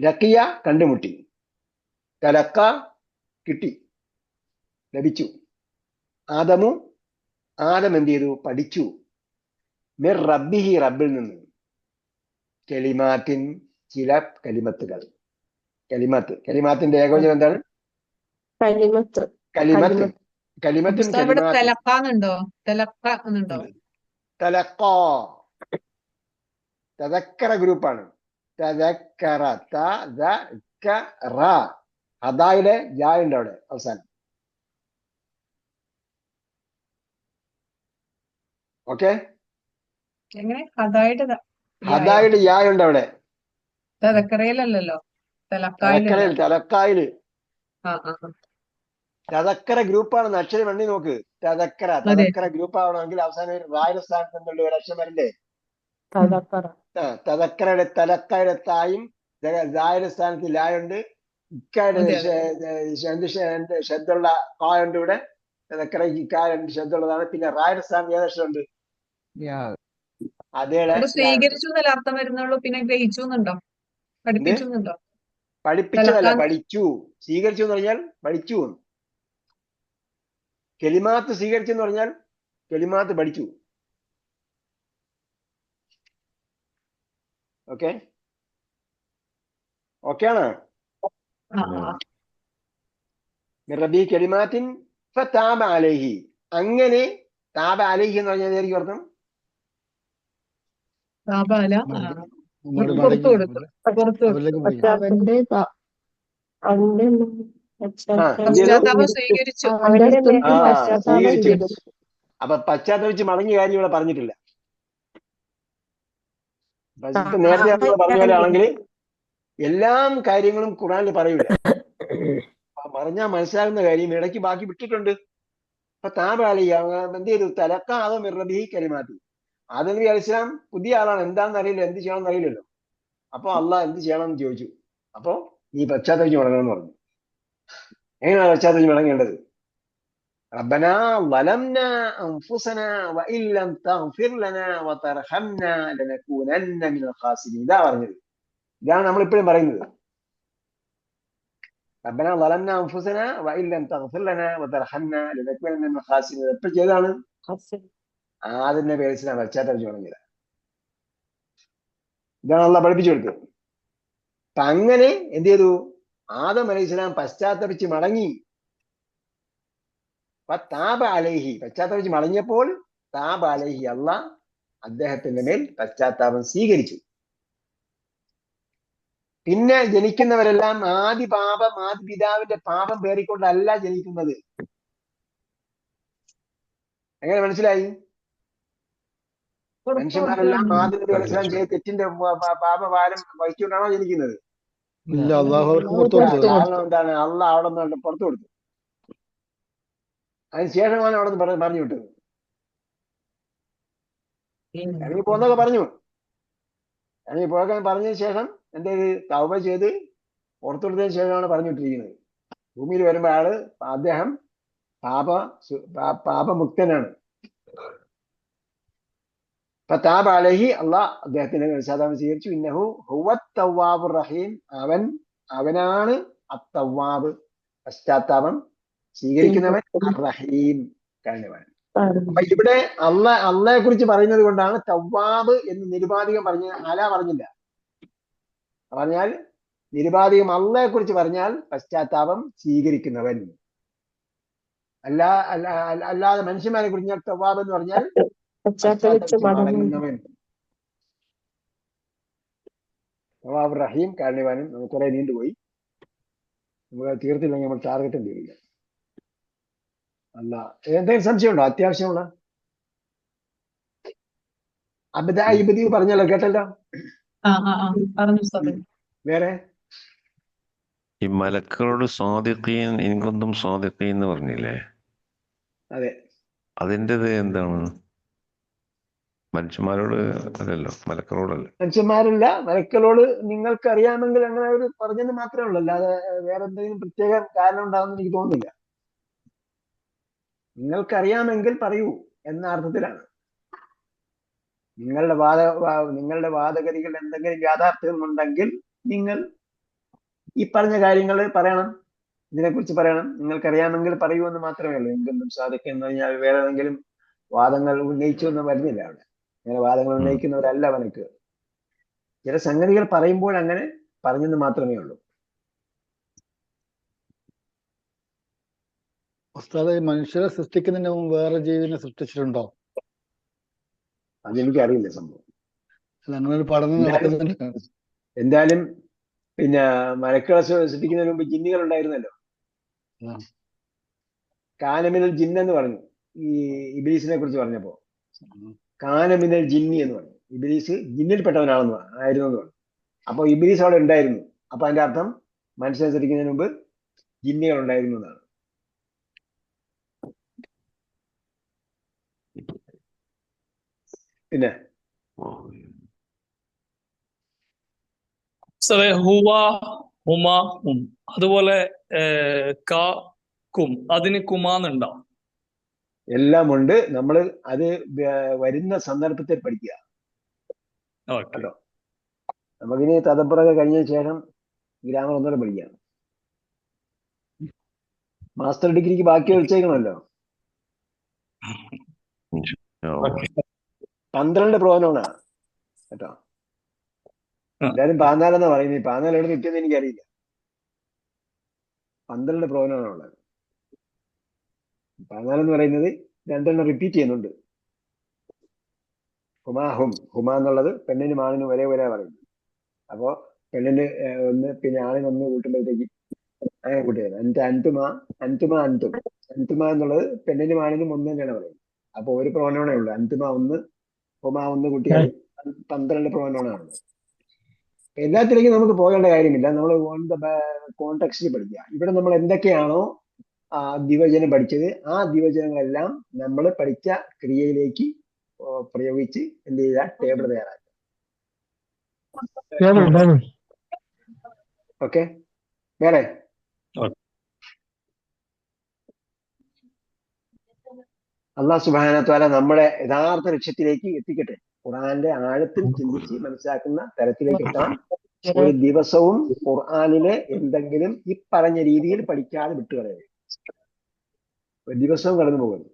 ലക്കിയ കണ്ടുമുട്ടി, തലക്ക കിട്ടി, ലഭിച്ചു. ആദം എന്ത് ചെയ്തു? പഠിച്ചു. മിർ റബ്ബിഹി, റബ്ബിൽ നിന്ന്. കലിമാത്തിൻ, ചില കലിമത്തുകൾ. കലിമാത്തിന്റെ ഏകവചനം എന്താണ്? കലിമത്തും ഇവിടെ തെലക്കാന്നുണ്ടോ? തെലക്ക എന്നുണ്ടോ? തലക്കോ, തദക്കറ ഗ്രൂപ്പാണ്. തദക്കറ, ഹദായിലെ യാ ഉണ്ട് അവിടെ അവസാനം. ഓക്കെ, എങ്ങനെ ഹദായുടെ ഹദായില് യാ ഉണ്ട് അവിടെ. തെലക്കറയിലല്ലോ, തെലക്കായിലല്ലോ. തലക്കായില് ആ തദക്കറ ഗ്രൂപ്പാണെന്ന് അക്ഷരം എണ്ണി നോക്ക്. തദക്കറ ഗ്രൂപ്പ് ആവണമെങ്കിൽ അവസാനം റായുടെ സ്ഥാനത്ത് എന്നുള്ള ഒരു അക്ഷരം വരണ്ടേ? തദക്കറയുടെ തലക്കായുടെ തായും ദായുടെ സ്ഥാനത്ത് ലായുണ്ട്. ഇക്കായുടെ ശബ്ദമുള്ള കായുണ്ട് ഇവിടെ. തദക്കറ ഇക്കായ ശബ്ദമുള്ളതാണ്. പിന്നെ റായുടെ സ്ഥാനത്ത് ഏതക്ഷരമുണ്ട്? അതേ സ്വീകരിച്ചു എന്നല്ല അർത്ഥം വരുന്നുള്ളൂ. പിന്നെ ഗ്രഹിച്ചു എന്നുണ്ടോ? പഠിപ്പിച്ചു എന്നുണ്ടോ? പഠിപ്പിച്ചതല്ല, പഠിച്ചു. സ്വീകരിച്ചു എന്ന് പറഞ്ഞാൽ പഠിച്ചു. കെലിമാത്ത് സ്വീകരിച്ചു എന്ന് പറഞ്ഞാൽ കെലിമാത്ത് പഠിച്ചു. ഓക്കെ, ഓക്കെയാണ്. റബ്ബി കെലിമാത്തിൻ ഫതാബ അലൈഹി. അങ്ങനെ താബ അലൈഹി എന്ന് പറഞ്ഞാൽ ഏതായിരിക്കും അർത്ഥം? സ്വീകരിച്ചു. അപ്പൊ പശ്ചാത്തപിച്ച് മടങ്ങിയ കാര്യം ഇവിടെ പറഞ്ഞിട്ടില്ല. നേരത്തെ പറഞ്ഞ പോലെയാണെങ്കിൽ എല്ലാം കാര്യങ്ങളും ഖുറാനിൽ പറയൂല. പറഞ്ഞാൽ മനസ്സിലാകുന്ന കാര്യം ഇടയ്ക്ക് ബാക്കി വിട്ടിട്ടുണ്ട്. അപ്പൊ താബാലി എന്ത് ചെയ്തു? തലക്കാതെ മിർറബിഹി കലിമാത്തി. ആദം നബി അലൈഹി സ്വലാം പുതിയ ആളാണ്, എന്താണെന്ന് അറിയില്ല, എന്ത് ചെയ്യണമെന്ന് അറിയില്ലല്ലോ. അപ്പൊ അള്ളാഹ് എന്ത് ചെയ്യണമെന്ന് ചോദിച്ചു. അപ്പൊ നീ പശ്ചാത്തപിച്ച് മടങ്ങണമെന്ന് പറഞ്ഞു. എങ്ങനെയാണ് പശ്ചാത്തപിച്ച് മടങ്ങേണ്ടത്? റബ്ബനാ വലംനാ അൻഫുസനാ വഇൻ ലം തഗ്ഫിർ ലനാ വതർഹംനാ ലനകൂനന്ന മിനൽ ഖാസിരീൻ. ഇതാ പറഞ്ഞത്. ഇതാണ് നമ്മൾ ഇപ്പോഴും പറയുന്നത്. റബ്ബനാ വലംനാ അൻഫുസനാ വഇൻ ലം തഗ്ഫിർ ലനാ വതർഹംനാ ലനകൂനന്ന മിനൽ ഖാസിരീൻ. എപ്പോൾ ചെയ്താണ്? ആദം നബി അലൈഹി സ്വലാം പശ്ചാത്തപിച്ച് മടങ്ങിയത്. ഇതാണ് അള്ളാഹ് പഠിപ്പിച്ചു കൊടുത്തത്. അപ്പൊ അങ്ങനെ എന്ത് ചെയ്തു? ആദം അലൈഹി സ്വലാം പശ്ചാത്തപിച്ച് മടങ്ങി. താബ അലൈഹി, പശ്ചാത്തപിച്ച് മടങ്ങിയപ്പോൾ താബ അലൈഹി, അള്ളാഹ് അദ്ദേഹത്തിന്റെ മേൽ പശ്ചാത്താപം സ്വീകരിച്ചു. പിന്നെ ജനിക്കുന്നവരെല്ലാം ആദി പിതാവിന്റെ പാപം പേറിക്കൊണ്ടല്ല ജനിക്കുന്നത്. എങ്ങനെ മനസ്സിലായി? മനുഷ്യന്മാരെല്ലാം ആദം നബി അലൈഹി സ്വലാം ചെയ്ത തെറ്റിന്റെ പാപഭാരം വഹിച്ചുകൊണ്ടാണോ ജനിക്കുന്നത്? കാരണം എന്താണ്? അള്ളാഹ് അവിടെ നിന്ന് പുറത്തു കൊടുത്തു. അതിന് ശേഷമാണ് അവിടെ നിന്ന് പറഞ്ഞു വിട്ടത്. ഇറങ്ങി പോകുന്നൊക്കെ പറഞ്ഞു. ഇറങ്ങി പോകാൻ പറഞ്ഞതിന് ശേഷം എന്ത് ചെയ്ത്? തൗബ ചെയ്ത് പുറത്തു കൊടുത്തതിന് ശേഷമാണ് പറഞ്ഞു വിട്ടിരിക്കുന്നത്. ഭൂമിയിൽ വരുമ്പോൾ അദ്ദേഹം പാപമുക്തനാണ്. താബ അലൈഹി, അള്ളാഹ് അദ്ദേഹത്തിന്റെ പശ്ചാത്താപം സ്വീകരിച്ചു. ഇന്നഹു ഹുവത് തവ്വാബുർ റഹീം, അവനാണ് അത്തവ്വാബ്, പശ്ചാത്താപം സ്വീകരിക്കുന്നവൻ, റഹീം, കരുണവാൻ. അപ്പൊ ഇവിടെ അള്ളയെ കുറിച്ച് പറയുന്നത് കൊണ്ടാണ് തവ്വാബ് എന്ന് നിരുപാധികം പറഞ്ഞില്ല. പറഞ്ഞാൽ നിരുപാധികം അള്ളയെ കുറിച്ച് പറഞ്ഞാൽ പശ്ചാത്താപം സ്വീകരിക്കുന്നവൻ. അല്ലാതെ മനുഷ്യന്മാരെ കുറിച്ച് തവ്വാബ് എന്ന് പറഞ്ഞാൽ മടങ്ങുന്നവൻ. തവ്വാബ് റഹീം, കാരണവാനും. നമുക്ക് കുറെ നീണ്ടുപോയി, നമുക്ക് തീർത്തില്ലെങ്കിൽ നമ്മൾ ടാർഗറ്റും തീരില്ല. അല്ല, എന്തെങ്കിലും സംശയമുണ്ടോ? അത്യാവശ്യമുള്ള അബദി പറഞ്ഞല്ലോ, കേട്ടല്ലോ. വേറെ ഈ മലക്കളോട് സ്വാദിഖീൻ ഇൻകുന്തും സ്വാദിഖീൻ എന്ന് പറഞ്ഞില്ലേ? അതെ. അതിൻ്റെത് എന്താണ്? മനുഷ്യന്മാരോട് അല്ലല്ലോ, മലക്കളോടല്ലേ? മനുഷ്യന്മാരല്ല, മലക്കളോട് നിങ്ങൾക്ക് അറിയാമെങ്കിൽ അങ്ങനെ അവർ പറഞ്ഞെന്ന് മാത്രമേ ഉള്ളൂ, അല്ലാതെ വേറെ എന്തെങ്കിലും പ്രത്യേക കാരണം ഉണ്ടാകുമെന്ന് എനിക്ക് തോന്നുന്നില്ല. നിങ്ങൾക്കറിയാമെങ്കിൽ പറയൂ എന്ന അർത്ഥത്തിലാണ്. നിങ്ങളുടെ വാദഗതികൾ എന്തെങ്കിലും യാഥാർത്ഥ്യമുണ്ടെങ്കിൽ നിങ്ങൾ ഈ പറഞ്ഞ കാര്യങ്ങൾ പറയണം, ഇതിനെക്കുറിച്ച് പറയണം. നിങ്ങൾക്കറിയാമെങ്കിൽ പറയൂ എന്ന് മാത്രമേ ഉള്ളൂ. എന്തെങ്കിലും സാധിക്കുന്നു കഴിഞ്ഞാൽ വേറെ ഏതെങ്കിലും വാദങ്ങൾ ഉന്നയിച്ചു എന്ന് വരുന്നില്ല അവിടെ. അങ്ങനെ വാദങ്ങൾ ഉന്നയിക്കുന്നവരല്ല അവനക്ക്. ചില സംഗതികൾ പറയുമ്പോൾ അങ്ങനെ പറഞ്ഞെന്ന് മാത്രമേ ഉള്ളൂ. ഉസ്താദെ, മനുഷ്യരെ സൃഷ്ടിക്കുന്നതിന് മുമ്പ് വേറെ ജീവിനെ സൃഷ്ടിച്ചിട്ടുണ്ടോ? അതെനിക്കറിയില്ല സംഭവം. അങ്ങനെ ഒരു പഠനം നടക്കുന്നുണ്ട്. എന്തായാലും പിന്നെ മലക്കളെ സൃഷ്ടിക്കുന്നതിന് മുമ്പ് ജിന്നുകൾ ഉണ്ടായിരുന്നല്ലോ. കാനമിനൽ ജിന്നെന്ന് പറഞ്ഞു ഈ ഇബ്ലീസിനെ കുറിച്ച് പറഞ്ഞപ്പോ. കാനമിനൽ ജിന്നി എന്ന് പറഞ്ഞു. ഇബ്ലീസ് ജിന്നിൽപ്പെട്ടവനാണെന്ന് ആയിരുന്നു എന്ന് പറഞ്ഞു. അപ്പൊ ഇബ്ലീസ് അവിടെ ഉണ്ടായിരുന്നു. അപ്പൊ അതിന്റെ അർത്ഥം മനുഷ്യനെ സൃഷ്ടിക്കുന്നതിന് മുമ്പ് ജിന്നുകൾ ഉണ്ടായിരുന്നു എന്നാണ്. പിന്നെ ഹുവ, ഹുമ, ഹും. അതുപോലെ ക, കും, അതിന് കുമാന്നുണ്ടോ? എല്ലാം ഉണ്ട്. നമ്മൾ അത് വരുന്ന സന്ദർഭത്തിൽ പഠിക്കുക കേട്ടോ. നമുക്കിനി തദപ്പുറമൊക്കെ കഴിഞ്ഞ ശേഷം ഗ്രാമർ ഒന്നുകൂടെ പഠിക്കാം. മാസ്റ്റർ ഡിഗ്രിക്ക് ബാക്കി വെച്ചേക്കണമല്ലോ. 12 പ്രോനോണാ കേട്ടോ. എല്ലാരും 14 പറയുന്നത്. 14 എവിടെ നിൽക്കുന്നത് എനിക്കറിയില്ല. 12 പ്രോനോണാ ഉള്ളത്. 14 എന്ന് പറയുന്നത് 2 റിപ്പീറ്റ് ചെയ്യുന്നുണ്ട്. ഹുമാഹും, ഹുമ എന്നുള്ളത് പെണ്ണിനും ആണിനും ഒരേപോലെ പറയുന്നത്. അപ്പോ പെണ്ണിന് ഒന്ന് പിന്നെ ആണിന് ഒന്ന് കൂട്ടുമ്പോഴത്തേക്ക് അങ്ങനെ കൂട്ടിയത്. അന്തുമ, അന്തുമ, അന്തും. അന്തുമ എന്നുള്ളത് പെണ്ണിനും ആണിനും ഒന്ന് തന്നെയാണ് പറയുന്നത്. അപ്പൊ ഒരു പ്രോനോണേ ഉള്ളൂ. അന്തുമ ഒന്ന്, ഹുമ ഒന്ന് കൂട്ടിയാൽ 12 പ്രോനോണാണ്. എല്ലാത്തിലേക്കും നമുക്ക് പോകേണ്ട കാര്യമില്ല. നമ്മൾ ഓൺ ദ കോണ്ടെക്സ്റ്റിൽ പഠിക്കുക. ഇവിടെ നമ്മൾ എന്തൊക്കെയാണോ ദിവചനം പഠിച്ചത്, ആ ദിവചനങ്ങളെല്ലാം നമ്മൾ പഠിച്ച ക്രിയയിലേക്ക് പ്രയോഗിച്ച് എന്ത് ചെയ്യുക, ടേബിൾ തയ്യാറാക്കുക. ഓക്കെ, വേറെ അല്ലാഹു സുബ്ഹാനഹു വ തആല നമ്മുടെ യഥാർത്ഥ ലക്ഷ്യത്തിലേക്ക് എത്തിക്കട്ടെ. ഖുർആന്റെ ആഴത്തിൽ ചിന്തിച്ച് മനസ്സിലാക്കുന്ന തരത്തിലേക്ക് എത്താൻ ഒരു ദിവസവും ഖുർആനിലെ എന്തെങ്കിലും ഈ പറഞ്ഞ രീതിയിൽ പഠിക്കാതെ വിട്ടുകളയരുത്. ഒരു ദിവസവും കടന്നു പോകുന്നു.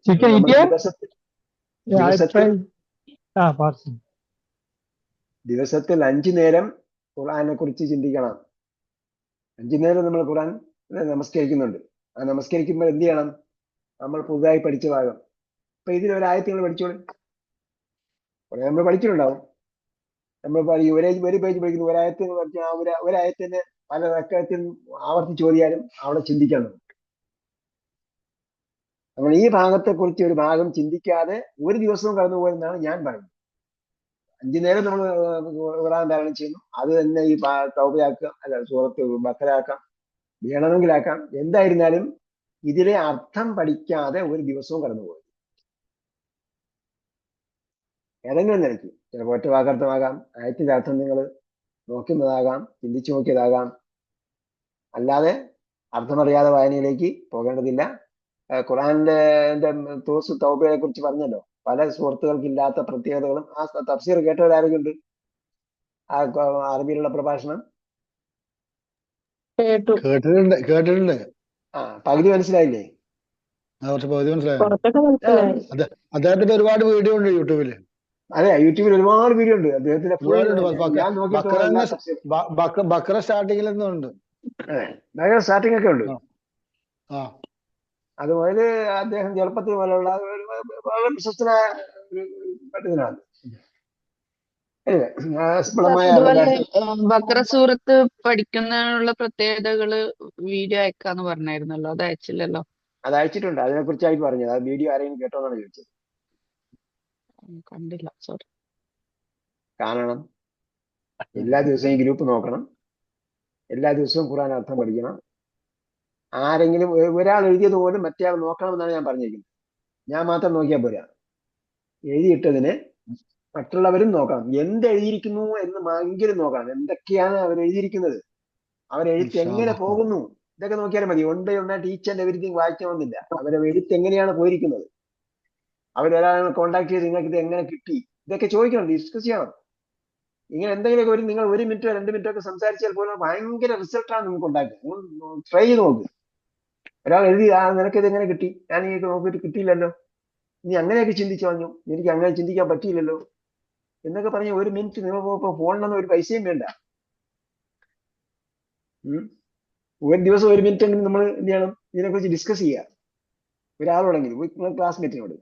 ദിവസത്തിൽ 5 നേരം ഖുർആനെ കുറിച്ച് ചിന്തിക്കണം. 5 നേരം നമ്മൾ ഖുർആൻ നമസ്കരിക്കുന്നുണ്ട്. ആ നമസ്കരിക്കുമ്പോൾ എന്ത് ചെയ്യണം? നമ്മൾ പുതുതായി പഠിച്ച ഭാഗം. അപ്പൊ ഇതിലൊരായത്ത് നിങ്ങൾ പഠിച്ചോളൂ. കുറെ നമ്മൾ പഠിച്ചിട്ടുണ്ടാവും. നമ്മൾ ഒരു പേജ് പഠിക്കുന്ന ഒരായത്ത് പഠിച്ചാൽ ഒരായത്തിന് പല റക്കഅത്തിൽ ആവർത്തിച്ച് ചോദിയാലും അവിടെ ചിന്തിക്കണം. അങ്ങനെ ഈ ഭാഗത്തെ കുറിച്ച് ഒരു ഭാഗം ചിന്തിക്കാതെ ഒരു ദിവസവും കടന്നു പോയെന്നാണ് ഞാൻ പറയുന്നത്. 5 നേരം നമ്മൾ ഖുർആൻ പാരായണം ചെയ്യുന്നു. അത് തന്നെ ഈ തൗബയാക്കാം, അല്ല സൂറത്ത് ബഖറയാക്കാം, വേണമെങ്കിലാക്കാം. എന്തായിരുന്നാലും ഇതിലെ അർത്ഥം പഠിക്കാതെ ഒരു ദിവസവും കടന്നുപോയി. ഏതെങ്കിലും നിലയ്ക്ക് ചിലപ്പോൾ ഒറ്റ വാക്കർത്ഥമാകാം, ആയത്തിന്റെ അർത്ഥം നിങ്ങൾ നോക്കുന്നതാകാം, ചിന്തിച്ചു നോക്കിയതാകാം. അല്ലാതെ അർത്ഥമറിയാതെ വായനയിലേക്ക് പോകേണ്ടതില്ല. ഖുർആന്റെ തൗബയെ കുറിച്ച് പറഞ്ഞല്ലോ, പല സുഹൃത്തുക്കൾക്ക് ഇല്ലാത്ത പ്രത്യേകതകളും. ആ തഫ്സീർ കേട്ടവരാരൊക്കെയുണ്ട്? ആ അറബിയിലുള്ള പ്രഭാഷണം കേട്ടിട്ടുണ്ട്. പകുതി മനസ്സിലായില്ലേ? പകുതി മനസ്സിലായി. അദ്ദേഹത്തിന്റെ ഒരുപാട് വീഡിയോ ഉണ്ട് യൂട്യൂബില്. അതെ, യൂട്യൂബിൽ ഒരുപാട് വീഡിയോ ഉണ്ട് അദ്ദേഹത്തിന്റെ. ബക്കറ സ്റ്റാർട്ടിങ്ങിൽ ഉണ്ട്. അതെ, സ്റ്റാർട്ടിംഗ് ഒക്കെ ഉണ്ട്. അതുപോലെ അദ്ദേഹം ചെറുപ്പത്തിൽ പോലുള്ള വളരെ പ്രശസ്തനായ പണ്ഡിതനാണ്. ബക്കറ സൂറത്ത് പഠിക്കുന്നതിനുള്ള പ്രത്യേകതകള് വീഡിയോ അയക്കാന്ന് പറഞ്ഞായിരുന്നല്ലോ, അത് അയച്ചില്ലല്ലോ. അത് അയച്ചിട്ടുണ്ട്. അതിനെ കുറിച്ചായി പറഞ്ഞത്. ആ വീഡിയോ ആരെങ്കിലും കേട്ടോന്നാണ് ചോദിച്ചത്. കണ്ടില്ല, സോറി. കാണണം. എല്ലാ ദിവസവും ഈ ഗ്രൂപ്പ് നോക്കണം. എല്ലാ ദിവസവും ഖുർആൻ അർത്ഥം പഠിക്കണം. ആരെങ്കിലും ഒരാൾ എഴുതിയത് പോലും മറ്റേ ആൾ നോക്കണമെന്നാണ് ഞാൻ പറഞ്ഞിരിക്കുന്നത്. ഞാൻ മാത്രം നോക്കിയാൽ പോരാ, എഴുതിയിട്ടതിന് മറ്റുള്ളവരും നോക്കണം. എന്ത് എഴുതിയിരിക്കുന്നു എന്ന് എങ്കിലും നോക്കണം. എന്തൊക്കെയാണ് അവർ എഴുതിയിരിക്കുന്നത്, അവരെഴുത്ത് എങ്ങനെ പോകുന്നു, ഇതൊക്കെ നോക്കിയാലും മതി. ഒന്നായിട്ട് ഈച്ച് ആൻഡ് എവരിത്തിങ് വായിക്കണമെന്നില്ല. അവരെ എഴുത്ത് എങ്ങനെയാണ് പോയിരിക്കുന്നത്, അവരൊരാളെ കോണ്ടാക്ട് ചെയ്ത് നിങ്ങൾക്ക് ഇത് എങ്ങനെ കിട്ടി, ഇതൊക്കെ ചോദിക്കണം, ഡിസ്കസ് ചെയ്യണം. ഇങ്ങനെ എന്തെങ്കിലുമൊക്കെ നിങ്ങൾ 1 മിനിറ്റോ 2 മിനിറ്റോ ഒക്കെ സംസാരിച്ചാൽ പോലും ഭയങ്കര റിസൾട്ടാണ് നിങ്ങൾക്ക് ഉണ്ടാക്കുക. നിങ്ങൾ ട്രൈ ചെയ്ത് നോക്ക്. ഒരാൾ എഴുതി, നിനക്ക് ഇത് എങ്ങനെ കിട്ടി, ഞാൻ ഈ നോക്കിയിട്ട് കിട്ടിയില്ലല്ലോ, നീ അങ്ങനെയൊക്കെ ചിന്തിച്ചു പറഞ്ഞു, എനിക്ക് അങ്ങനെ ചിന്തിക്കാൻ പറ്റിയില്ലല്ലോ എന്നൊക്കെ പറഞ്ഞ് 1 മിനിറ്റ് നിങ്ങൾ ഫോണിനൊന്നും ഒരു പൈസയും വേണ്ട. ഒരു ദിവസം 1 മിനിറ്റ് എങ്കിലും നമ്മൾ എന്ത് ചെയ്യണം, ഇതിനെക്കുറിച്ച് ഡിസ്കസ് ചെയ്യുക ഒരാളോടെങ്കിലും, നിങ്ങൾ ക്ലാസ്മേറ്റിനോട്.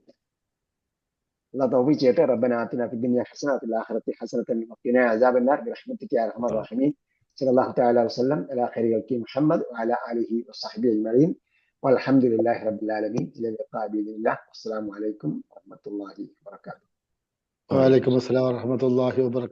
അല്ലാഹ് തൗഫീഖ് ചെയ്യട്ടെ. റബ്ബനാ ആതിനാ ഫിദ്ദുനിയ ഹസന വഫിൽ ആഖിറതി ഹസനതൻ വഖിനാ അസാബന്നാർ ബിറഹ്മതിക യാ അർഹമർ റഹീമീൻ. സല്ലല്ലാഹു തആല വസല്ലം അലാ ഖൈരി ഖൽഖി മുഹമ്മദ് വഅലാ ആലിഹി വസ്സഹ്ബിഹി അജ്മഈൻ വൽഹംദുലില്ലാഹി റബ്ബിൽ ആലമീൻ. ഇലാ ലിഖാഇ ബിഇذنില്ലാഹ്. അസ്സലാമു അലൈക്കും വറഹ്മത്തുള്ളാഹി വബറകാതുഹു. വഅലൈക്കും അസ്സലാം വറഹ്മത്തുള്ളാഹി വബറകാതുഹു.